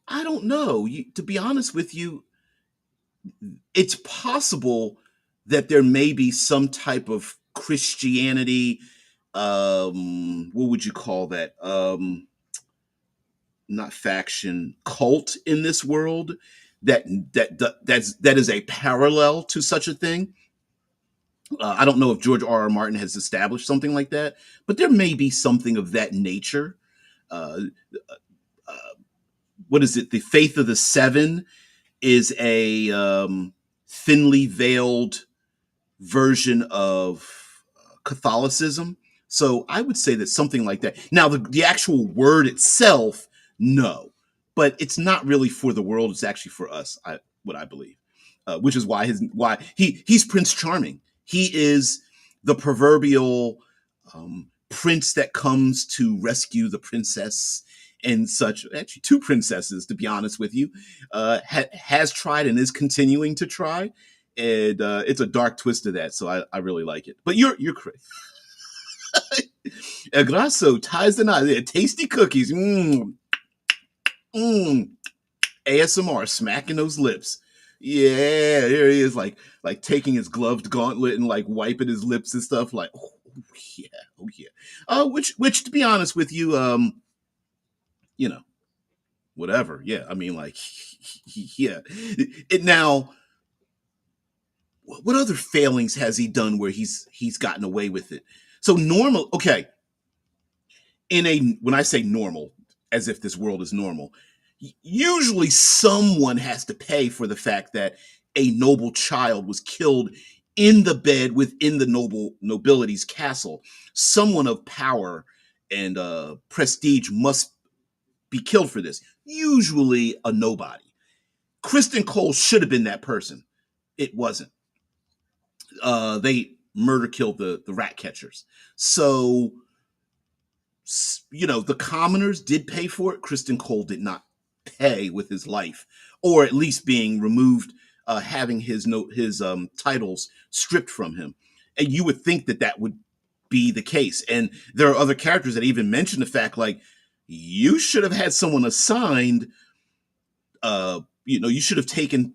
I don't know. To be honest with you, it's possible that there may be some type of Christianity. What would you call that? Not faction, cult in this world that is a parallel to such a thing. I don't know if George R. R. Martin has established something like that, but there may be something of that nature. Uh, uh, what is it? The Faith of the Seven is a thinly veiled version of Catholicism. So I would say that something like that. Now, the actual word itself, no, but it's not really for the world. It's actually for us. What I believe, which is why he's Prince Charming. He is the proverbial prince that comes to rescue the princess and such. Actually, two princesses, to be honest with you, has tried and is continuing to try, and it's a dark twist to that. So I really like it. But you're correct. El Grasso ties the knot. Tasty cookies. ASMR, smacking those lips. Yeah, there he is, like taking his gloved gauntlet and like wiping his lips and stuff. Like, oh yeah, oh yeah. Which to be honest with you, you know, whatever. Yeah, I mean, like, yeah. It now. What other failings has he done where he's gotten away with it? So normal, okay. When I say normal, as if this world is normal, usually someone has to pay for the fact that a noble child was killed in the bed within the nobility's castle. Someone of power and prestige must be killed for this. Usually a nobody. Criston Cole should have been that person. It wasn't. murder killed the rat catchers. So the commoners did pay for it. Criston Cole did not pay with his life, or at least being removed, having his titles stripped from him. And you would think that that would be the case. And there are other characters that even mention the fact, like, you should have had someone assigned. You should have taken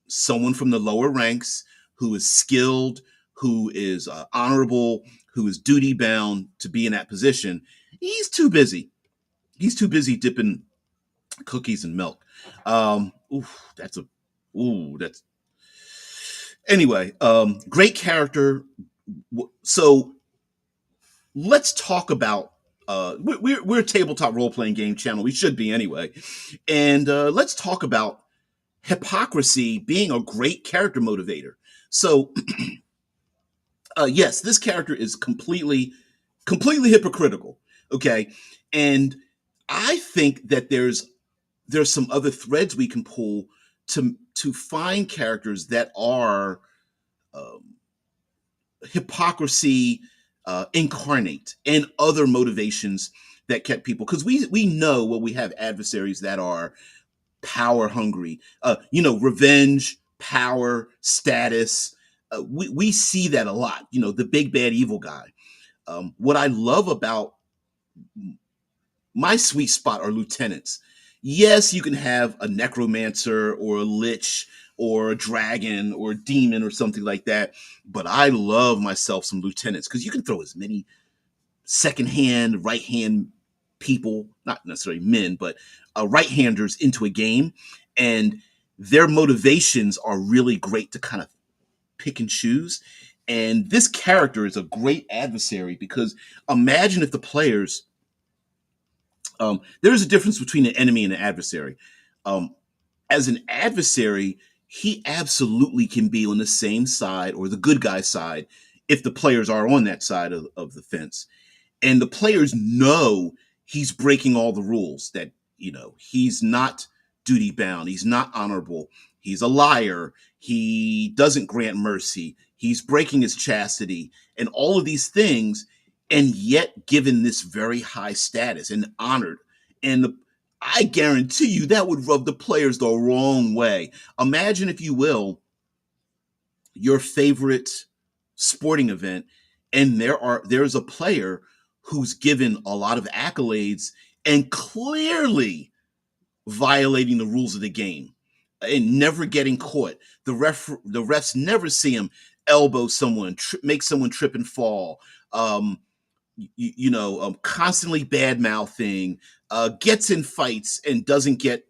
someone from the lower ranks who is skilled, who is honorable, who is duty bound to be in that position. He's too busy. He's too busy dipping cookies and milk. That's a ooh, that's anyway. Great character. So let's talk about. We're a tabletop role playing game channel. We should be anyway, and let's talk about hypocrisy being a great character motivator. So, yes, this character is completely hypocritical. Okay, and I think that there's some other threads we can pull to find characters that are um, hypocrisy incarnate and other motivations that kept people, because we know, well, we have adversaries that are power hungry, revenge, power, status. We see that a lot, the big bad evil guy. What I love about my sweet spot are lieutenants. Yes, you can have a necromancer or a lich or a dragon or a demon or something like that, but I love myself some lieutenants, because you can throw as many second hand, right hand people, not necessarily men, but right handers into a game, and their motivations are really great to kind of pick and choose. And this character is a great adversary, because imagine if the players, there is a difference between an enemy and an adversary. Um, as an adversary, he absolutely can be on the same side, or the good guy side, if the players are on that side of the fence. And the players know he's breaking all the rules, that he's not duty bound, he's not honorable, he's a liar, he doesn't grant mercy, he's breaking his chastity, and all of these things, and yet given this very high status and honored. And I guarantee you that would rub the players the wrong way. Imagine, if you will, your favorite sporting event, and there's a player who's given a lot of accolades and clearly violating the rules of the game and never getting caught. The refs never see him elbow someone, make someone trip and fall. Constantly bad mouthing, gets in fights and doesn't get,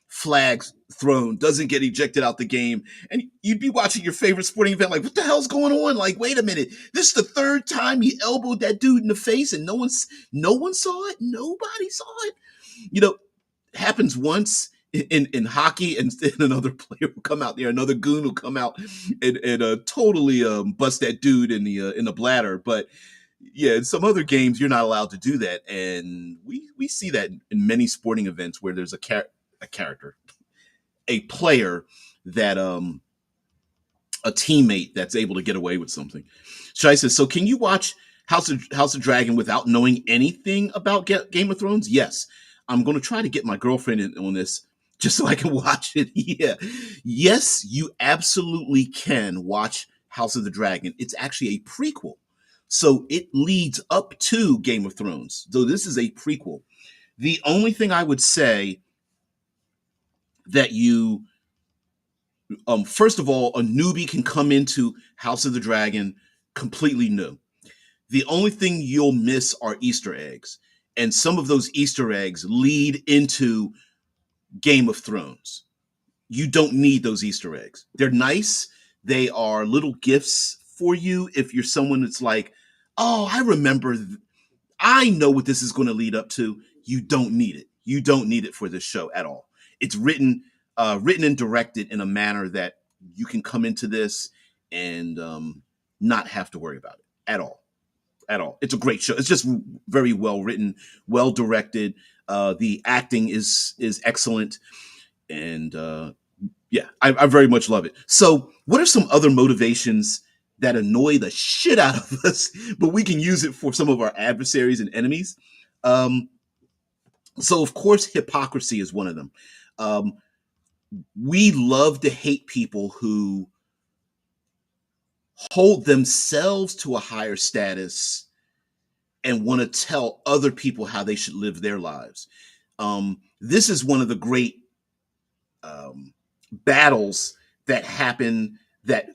flags thrown, doesn't get ejected out the game. And you'd be watching your favorite sporting event like, what the hell's going on? Like, wait a minute, this is the third time he elbowed that dude in the face and no one saw it. Nobody saw it. You know, happens once in hockey, and another player will come out there, another goon will come out and totally bust that dude in the bladder. But yeah, in some other games, you're not allowed to do that, and we see that in many sporting events where there's a character, a player that a teammate that's able to get away with something. Shai says, so can you watch House of Dragon without knowing anything about Game of Thrones? Yes. I'm going to try to get my girlfriend in on this just so I can watch it. Yeah. Yes, you absolutely can watch House of the Dragon. It's actually a prequel. So it leads up to Game of Thrones. So this is a prequel. The only thing I would say that first of all, a newbie can come into House of the Dragon completely new. The only thing you'll miss are Easter eggs. And some of those Easter eggs lead into Game of Thrones. You don't need those Easter eggs. They're nice. They are little gifts for you if you're someone that's like, oh, I know what this is going to lead up to. You don't need it. You don't need it for this show at all. It's written and directed in a manner that you can come into this and not have to worry about it at all. At all. It's a great show. It's just very well written, well directed. The acting is excellent, and yeah, I very much love it. So, what are some other motivations that annoy the shit out of us, but we can use it for some of our adversaries and enemies. Um, so, of course, hypocrisy is one of them. Um, we love to hate people who hold themselves to a higher status and want to tell other people how they should live their lives. This is one of the great battles that happen that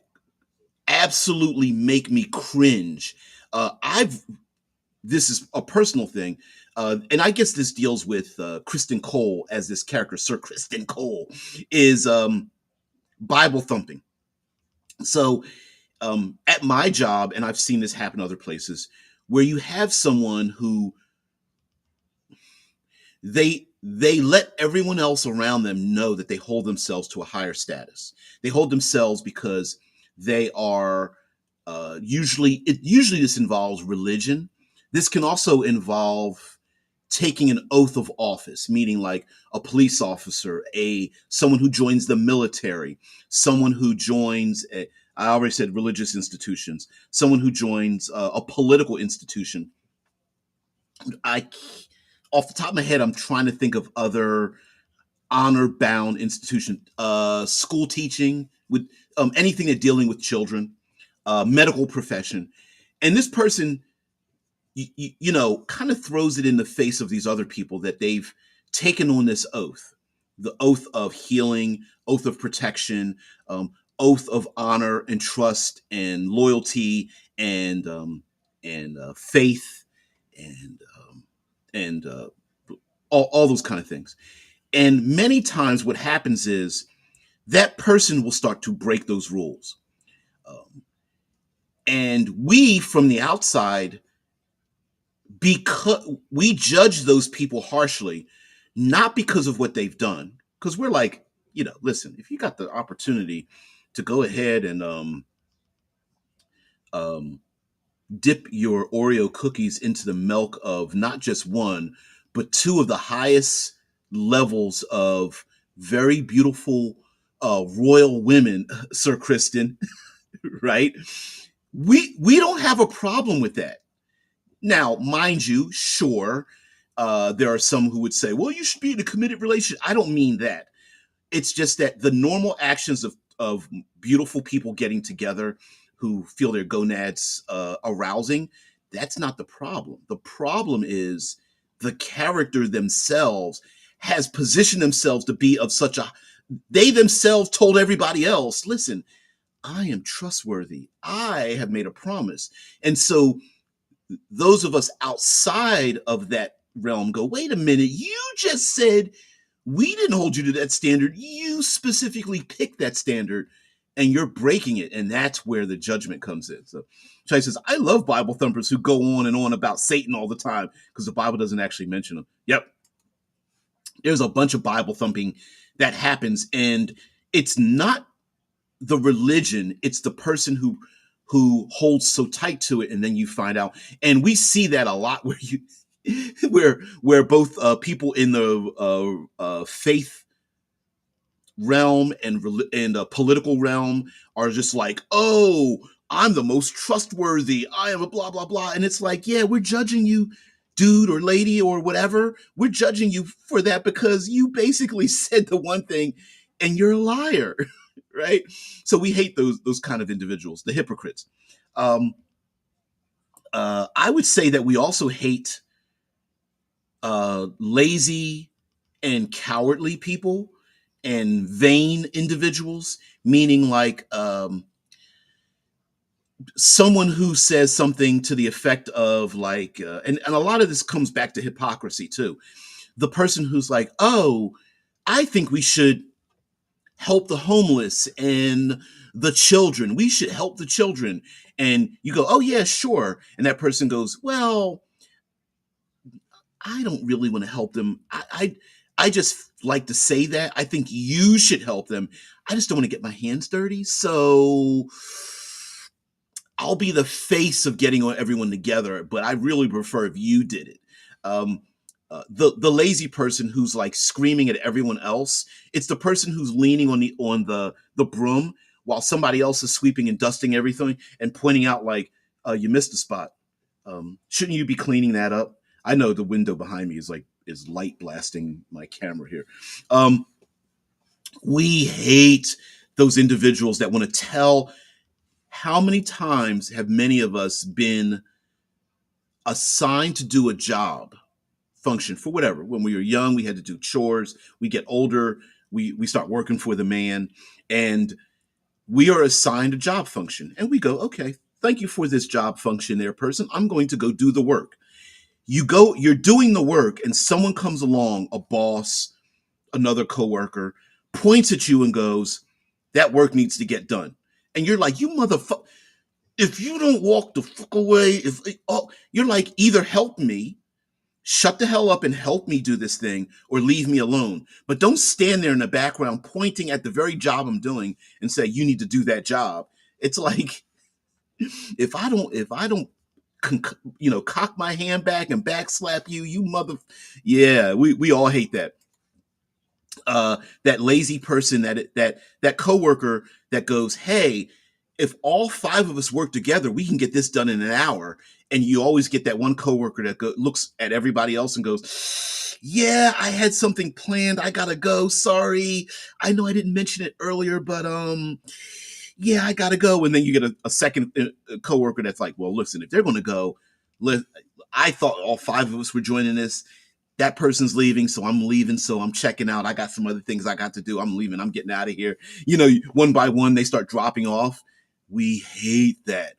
absolutely make me cringe. I've This is a personal thing, and I guess this deals with Criston Cole as this character, Sir Criston Cole, is Bible thumping. So at my job, and I've seen this happen other places, where you have someone who they let everyone else around them know that they hold themselves to a higher status. They hold themselves because they are usually this involves religion. This can also involve taking an oath of office, meaning like a police officer, a someone who joins the military, someone who joins I already said religious institutions, someone who joins a political institution. I Off the top of my head, I'm trying to think of other honor bound institution, school teaching with anything that dealing with children, medical profession, and this person kind of throws it in the face of these other people that they've taken on this oath, the oath of healing, oath of protection, oath of honor and trust and loyalty and faith and all those kind of things. And many times what happens is that person will start to break those rules. Um, and we from the outside, because we judge those people harshly, not because of what they've done, because we're like, listen, if you got the opportunity to go ahead and um, dip your Oreo cookies into the milk of not just one, but two of the highest levels of very beautiful royal women, Sir Criston, right? We don't have a problem with that. Now, mind you, sure, there are some who would say, well, you should be in a committed relationship. I don't mean that. It's just that the normal actions of beautiful people getting together who feel their gonads arousing, that's not the problem. The problem is the character themselves has positioned themselves to be of such a, they themselves told everybody else, listen, I am trustworthy. I have made a promise. And so those of us outside of that realm go, wait a minute, you just said we didn't hold you to that standard. You specifically picked that standard and you're breaking it. And that's where the judgment comes in. So Chai says, I love Bible thumpers who go on and on about Satan all the time because the Bible doesn't actually mention him. Yep. There's a bunch of Bible thumping that happens. And it's not the religion, it's the person who holds so tight to it, and then you find out, and we see that a lot where you where both people in the faith realm and political realm are just like, oh, I'm the most trustworthy, I am a blah blah blah, and it's like, yeah, we're judging you, dude or lady or whatever. We're judging you for that because you basically said the one thing and you're a liar. Right? So we hate those kind of individuals, the hypocrites. um I would say that we also hate lazy and cowardly people and vain individuals, meaning like someone who says something to the effect of like, and a lot of this comes back to hypocrisy too. The person who's like, oh, I think we should help the homeless and the children. We should help the children. And you go, oh, yeah, sure. And that person goes, well, I don't really want to help them. I just like to say that. I think you should help them. I just don't want to get my hands dirty. So I'll be the face of getting everyone together, but I really prefer if you did it. Um, the lazy person who's like screaming at everyone else. It's the person who's leaning on the broom while somebody else is sweeping and dusting everything and pointing out like, you missed a spot. Shouldn't you be cleaning that up? I know the window behind me is light blasting my camera here. Um, we hate those individuals that want to tell. How many times have many of us been assigned to do a job function for whatever? When we were young, we had to do chores. We get older, we start working for the man, and we are assigned a job function, and we go, okay, thank you for this job function there, person. I'm going to go do the work. You're doing the work, and someone comes along, a boss, another coworker, points at you and goes, that work needs to get done. And you're like, you motherfucker, if you don't walk the fuck away, you're like, either help me, shut the hell up and help me do this thing, or leave me alone. But don't stand there in the background pointing at the very job I'm doing and say, you need to do that job. It's like, if I don't cock my hand back and backslap you, you mother. Yeah, we all hate that. That lazy person, that coworker that goes, hey, if all five of us work together, we can get this done in an hour. And you always get that one coworker that looks at everybody else and goes, yeah, I had something planned, I gotta go, sorry, I know I didn't mention it earlier, but yeah, I gotta go. And then you get a second coworker that's like, well, listen, if they're gonna go, I thought all five of us were joining this. That person's leaving, so I'm leaving, so I'm checking out. I got some other things I got to do. I'm leaving. I'm getting out of here. One by one, they start dropping off. We hate that.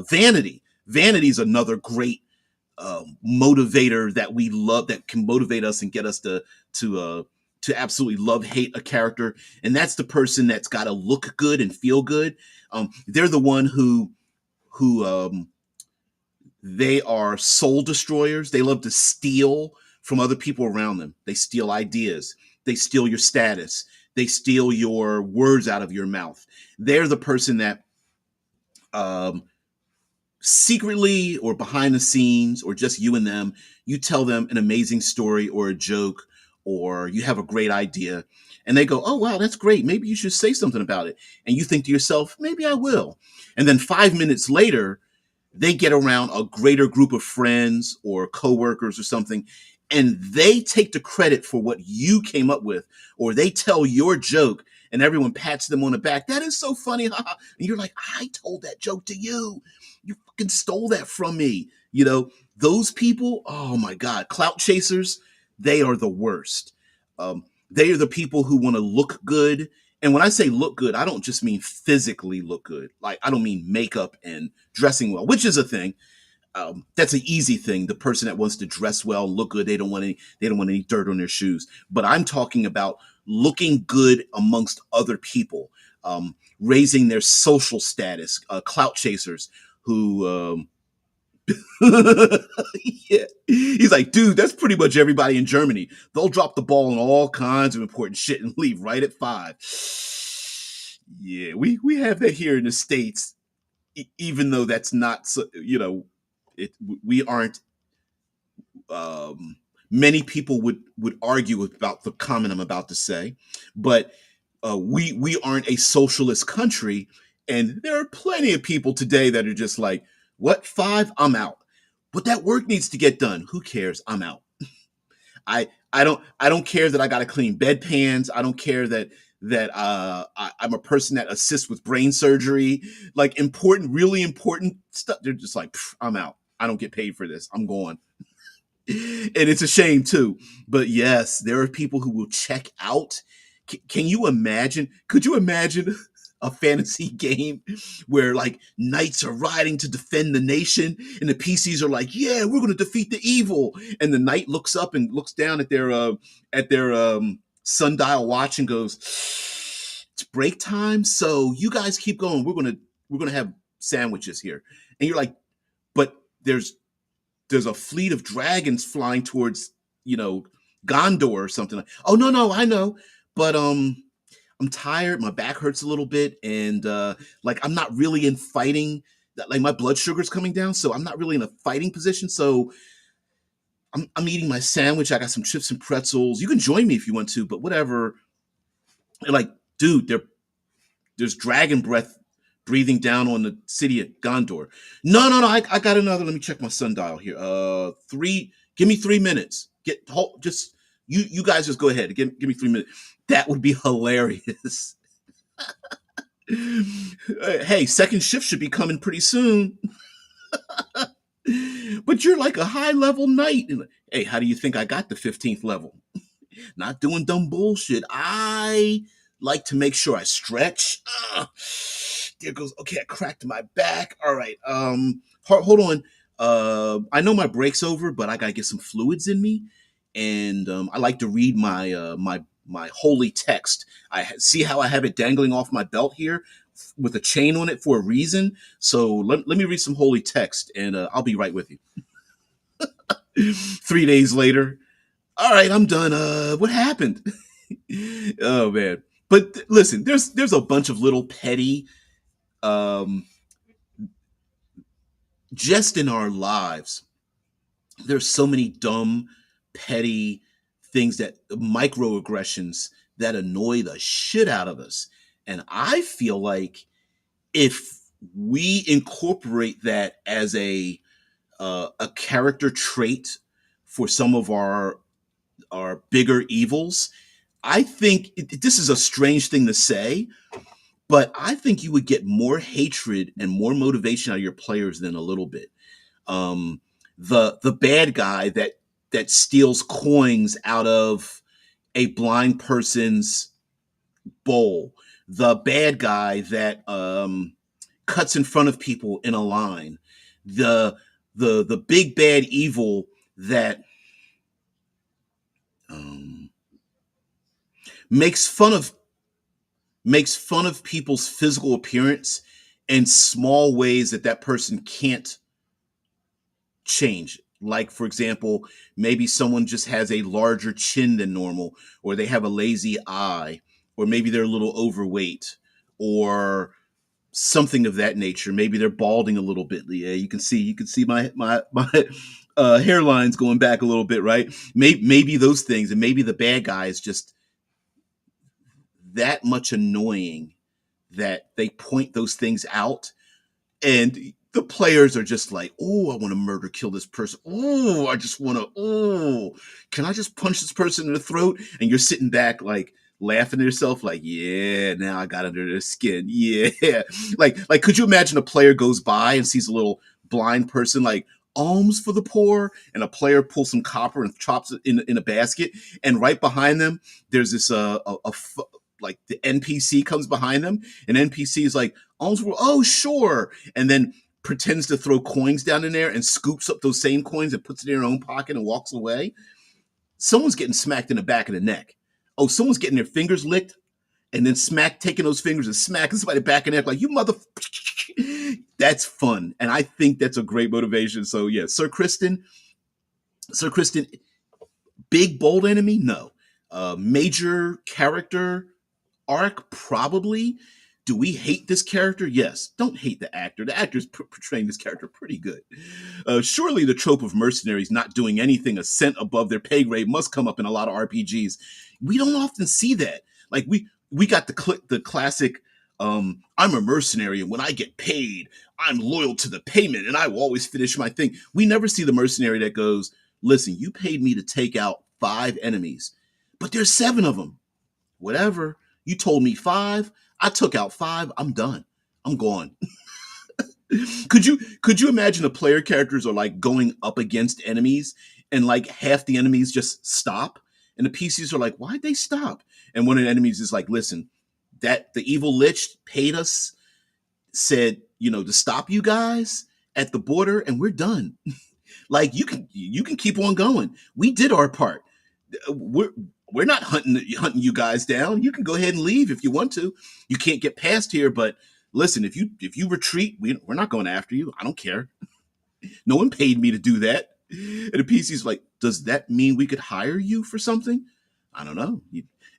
Vanity. Vanity is another great motivator that we love, that can motivate us and get us to absolutely love, hate a character. And that's the person that's got to look good and feel good. They're the one who they are soul destroyers. They love to steal from other people around them. They steal ideas. They steal your status. They steal your words out of your mouth. They're the person that um, secretly or behind the scenes or just you and them, you tell them an amazing story or a joke, or you have a great idea and they go, oh, wow, that's great. Maybe you should say something about it. And you think to yourself, maybe I will. And then 5 minutes later, they get around a greater group of friends or coworkers or something, and they take the credit for what you came up with, or they tell your joke and everyone pats them on the back. That is so funny. And you're like, I told that joke to you. You fucking stole that from me. Those people, oh my God, clout chasers, they are the worst. They are the people who want to look good. And when I say look good, I don't just mean physically look good. Like, I don't mean makeup and dressing well, which is a thing. That's an easy thing. The person that wants to dress well, look good, they don't want any dirt on their shoes. But I'm talking about looking good amongst other people, raising their social status. Clout chasers who, yeah, he's like, dude, that's pretty much everybody in Germany. They'll drop the ball on all kinds of important shit and leave right at 5. Yeah, we have that here in the States, even though that's not so, we aren't. Many people would argue about the comment I'm about to say, but we aren't a socialist country, and there are plenty of people today that are just like, what, 5? I'm out. But that work needs to get done. Who cares? I'm out. I don't care that I got to clean bedpans. I don't care that I'm a person that assists with brain surgery, like important, really important stuff. They're just like, I'm out. I don't get paid for this. I'm going. And it's a shame too. But yes, there are people who will check out. Can you imagine? Could you imagine a fantasy game where like knights are riding to defend the nation and the PCs are like, yeah, we're going to defeat the evil. And the knight looks up and looks down at their sundial watch and goes, it's break time. So you guys keep going. We're going to have sandwiches here. And you're like, but there's a fleet of dragons flying towards, Gondor or something. Like, oh, no, I know. But I'm tired, my back hurts a little bit, and like I'm not really in fighting. Like my blood sugar's coming down, so I'm not really in a fighting position. So I'm eating my sandwich. I got some chips and pretzels. You can join me if you want to, but whatever. And like, dude, there's dragon breath breathing down on the city of Gondor. No. I got another. Let me check my sundial here. Three. Give me 3 minutes. Just you guys just go ahead. Give me 3 minutes. That would be hilarious. Hey, second shift should be coming pretty soon. But you're like a high level knight. Hey, how do you think I got the 15th level? Not doing dumb bullshit. I like to make sure I stretch. There goes. Okay, I cracked my back. All right. Hold on. I know my break's over, but I gotta get some fluids in me, and I like to read my holy text. See how I have it dangling off my belt here with a chain on it for a reason. So let me read some holy text, and I'll be right with you. 3 days later. All right, I'm done. What happened? Oh man. But listen, there's a bunch of little petty um just in our lives. There's so many dumb, petty things that microaggressions that annoy the shit out of us. And I feel like if we incorporate that as a character trait for some of our bigger evils, I think this is a strange thing to say, but I think you would get more hatred and more motivation out of your players than a little bit. Um, the bad guy that steals coins out of a blind person's bowl, the bad guy that cuts in front of people in a line, the the big bad evil that um, makes fun of people's physical appearance in small ways that person can't change. Like, for example, maybe someone just has a larger chin than normal, or they have a lazy eye, or maybe they're a little overweight, or something of that nature. Maybe they're balding a little bit. Yeah, you can see my hairlines going back a little bit, right? Maybe those things, and maybe the bad guy is just that much annoying that they point those things out, and the players are just like, oh, I want to murder kill this person. Oh, I just want to, oh, can I just punch this person in the throat? And you're sitting back like laughing to yourself like, yeah, now I got under their skin. Yeah. Like could you imagine a player goes by and sees a little blind person like, alms for the poor, and a player pulls some copper and chops it in a basket, and right behind them there's this like the NPC comes behind them, and NPC is like, alms for, oh sure, and then pretends to throw coins down in there and scoops up those same coins and puts it in her own pocket and walks away. Someone's getting smacked in the back of the neck. Oh, someone's getting their fingers licked and then taking those fingers and smacking somebody back in the neck like, you mother. That's fun. And I think that's a great motivation. So yeah, Sir Criston, big bold enemy? No. Major character arc? Probably. Do we hate this character? Yes. Don't hate the actor. The actor's portraying this character pretty good. Surely the trope of mercenaries not doing anything a cent above their pay grade must come up in a lot of RPGs. We don't often see that. Like we got the classic. I'm a mercenary, and when I get paid, I'm loyal to the payment, and I will always finish my thing. We never see the mercenary that goes, listen, you paid me to take out 5 enemies, but there's 7 of them. Whatever. You told me 5. I took out 5. I'm done. I'm gone. Could you imagine the player characters are like going up against enemies, and like half the enemies just stop, and the PCs are like, why'd they stop? And one of the enemies is like, listen, that the evil lich paid us, said, to stop you guys at the border, and we're done. Like, you can keep on going. We did our part. We're not hunting you guys down. You can go ahead and leave if you want to. You can't get past here, but listen, if you retreat, we're not going after you. I don't care. No one paid me to do that. And the PC's like, does that mean we could hire you for something? I don't know.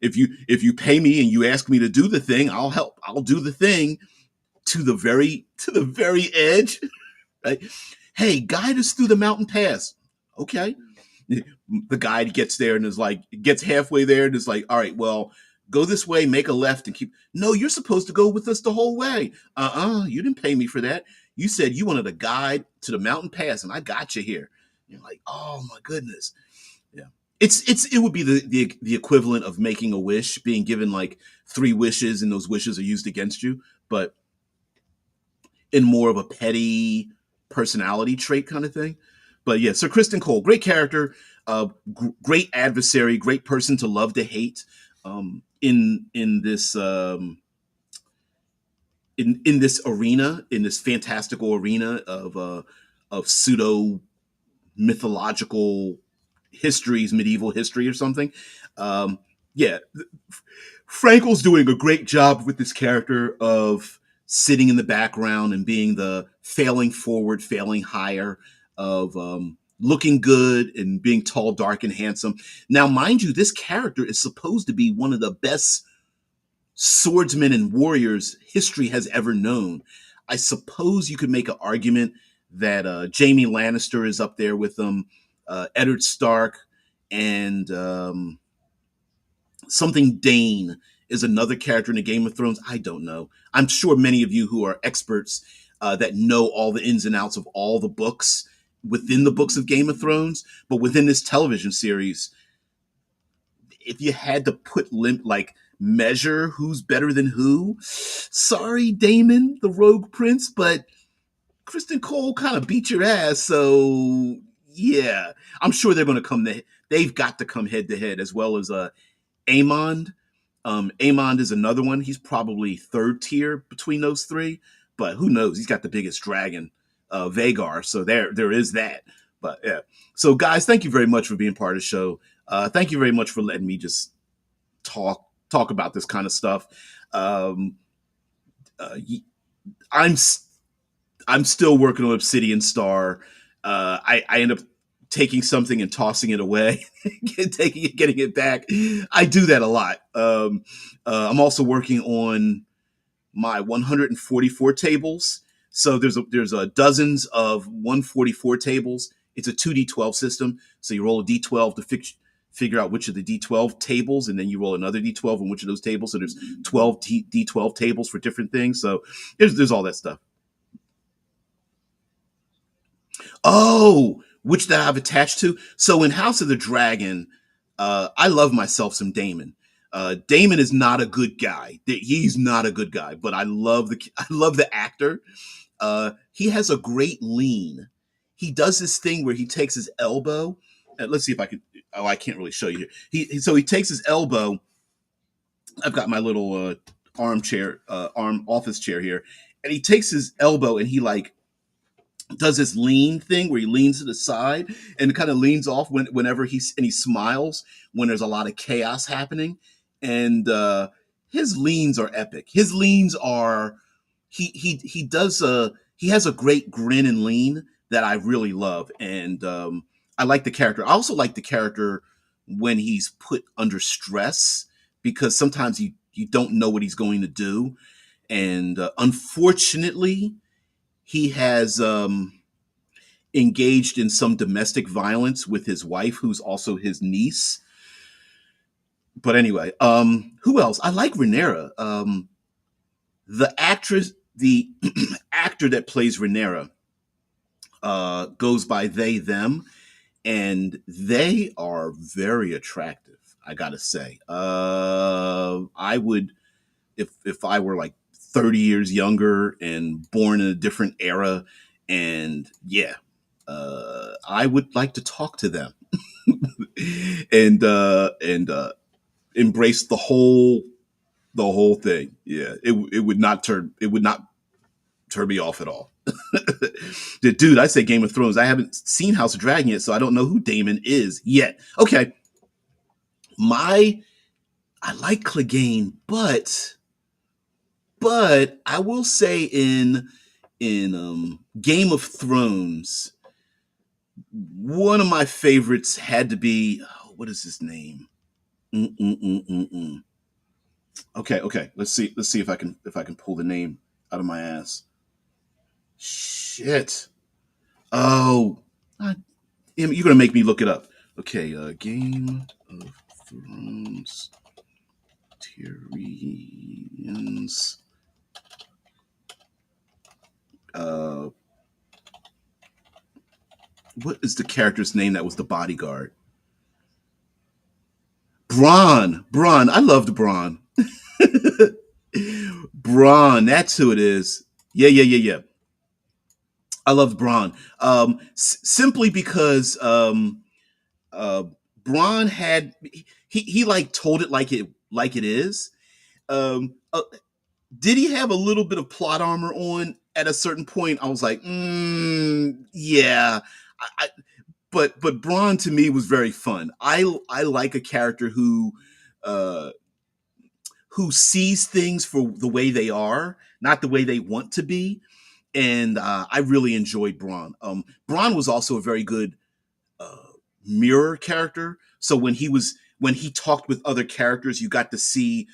If you pay me and you ask me to do the thing, I'll help. I'll do the thing to the very edge. Right? Hey, guide us through the mountain pass. Okay. The guide gets there and is like, gets halfway there and is like, all right, well, Go this way, make a left, and keep. No, you're supposed to go with us the whole way. You didn't pay me for that. You said you wanted a guide to the mountain pass, and I got you here. You're like, oh my goodness. Yeah. It would be the equivalent of making a wish, being given like three wishes, and those wishes are used against you, but in more of a petty personality trait kind of thing. But yeah, so Criston Cole, great character, great adversary, great person to love to hate. In this in this arena, in this fantastical arena of pseudo mythological histories, medieval history or something. Um, yeah, Frankel's doing a great job with this character of sitting in the background and being the failing forward, failing higher, of looking good and being tall, dark, and handsome. Now, mind you, this character is supposed to be one of the best swordsmen and warriors history has ever known. I suppose you could make an argument that Jaime Lannister is up there with them, Eddard Stark, and something Dane is another character in the Game of Thrones. I don't know. I'm sure many of you who are experts that know all the ins and outs of all the books within the books of Game of Thrones, but within this television series, if you had to put like measure who's better than who, sorry, Damon, the Rogue Prince, but Criston Cole kind of beat your ass. So yeah, I'm sure they're going to come. They've got to come head to head, as well as Aemond. Aemond is another one. He's probably third tier between those three, but who knows? He's got the biggest dragon, Vagar. So there is that. But yeah. So guys, thank you very much for being part of the show. Thank you very much for letting me just talk about this kind of stuff. Um, uh, I'm I'm still working on Obsidian Star. I end up taking something and tossing it away, taking it, getting it back. I do that a lot. I'm also working on my 144 tables. So there's dozens of 144 tables. It's a 2d12 system. So you roll a d12 to figure out which of the d12 tables, and then you roll another d12 on which of those tables. So there's 12 d12 tables for different things. So there's all that stuff. Oh, which that I've attached to. So in House of the Dragon, I love myself some Damon. Damon is not a good guy. He's not a good guy, but I love the actor. He has a great lean. He does this thing where he takes his elbow. Let's see if I can. Oh, I can't really show you here. So he takes his elbow. I've got my little arm office chair here, and he takes his elbow and he like does this lean thing where he leans to the side and kind of leans off whenever he smiles when there's a lot of chaos happening, and his leans are epic. His leans are he does he has a great grin and lean that I really love, and I like the character. I also like the character when he's put under stress, because sometimes you don't know what he's going to do, and unfortunately he has engaged in some domestic violence with his wife, who's also his niece. But anyway, who else? I like Rhaenyra. The actress, the actor that plays Rhaenyra, goes by they them, and they are very attractive. I gotta say, I would if I were like 30 years younger and born in a different era, and yeah, I would like to talk to them and embrace the whole thing. Yeah, it would not turn me off at all. Dude, I say Game of Thrones. I haven't seen House of Dragon yet, so I don't know who Daemon is yet. Okay, my I like Clegane, but I will say in Game of Thrones, one of my favorites had to be, what is his name? Mm-mm-mm-mm-mm. Okay. Let's see if I can pull the name out of my ass. Shit. Oh, you're gonna make me look it up. Okay, Game of Thrones Tyrion's uh what is the character's name that was the bodyguard? Braun. I loved Braun. Braun, that's who it is. Yeah. I loved Braun. Simply because uh, Braun had he like told it like it is. Um, uh, did he have a little bit of plot armor on at a certain point? I was like, yeah. I, but Braun to me was very fun. I like a character uh, who sees things for the way they are, not the way they want to be. And I really enjoyed Braun. Braun was also a very good uh, mirror character. So when he talked with other characters, you got to see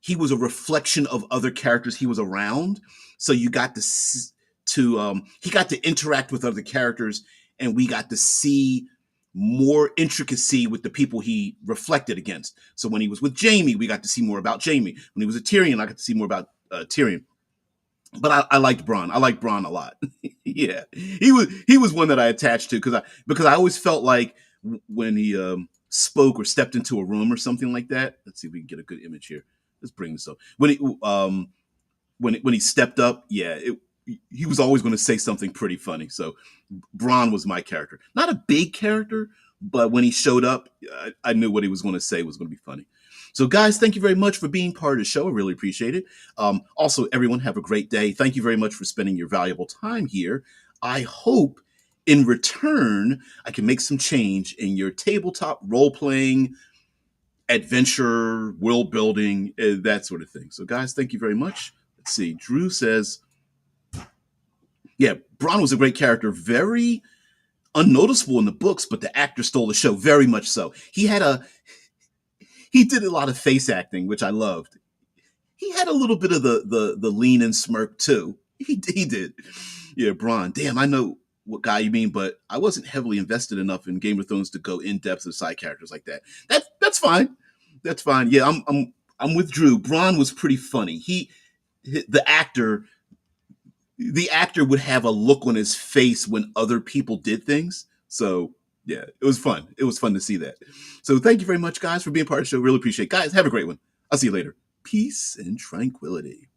he was a reflection of other characters he was around. So you got to he got to interact with other characters, and we got to see more intricacy with the people he reflected against. So when he was with Jamie, we got to see more about Jamie. When he was with Tyrion, I got to see more about Tyrion. But I liked Braun. I liked Braun a lot. Yeah, he was one that I attached to because I always felt like when he spoke or stepped into a room or something like that. Let's see if we can get a good image here. Let's bring this up. When he stepped up, yeah, he was always going to say something pretty funny. So Braun was my character. Not a big character, but when he showed up, I knew what he was going to say was going to be funny. So, guys, thank you very much for being part of the show. I really appreciate it. Also, everyone, have a great day. Thank you very much for spending your valuable time here. I hope in return, I can make some change in your tabletop role playing, adventure, world building, that sort of thing. So, guys, thank you very much. Let's see. Drew says, yeah, Braun was a great character. Very unnoticeable in the books, but the actor stole the show very much so. He did a lot of face acting, which I loved. He had a little bit of the lean and smirk too. He did. Yeah, Braun. Damn, I know what guy you mean, but I wasn't heavily invested enough in Game of Thrones to go in depth with side characters like that. That's fine. That's fine. Yeah, I'm with Drew. Braun was pretty funny. The actor the actor would have a look on his face when other people did things. So yeah, it was fun. It was fun to see that. So thank you very much, guys, for being part of the show. Really appreciate it. Guys, have a great one. I'll see you later. Peace and tranquility.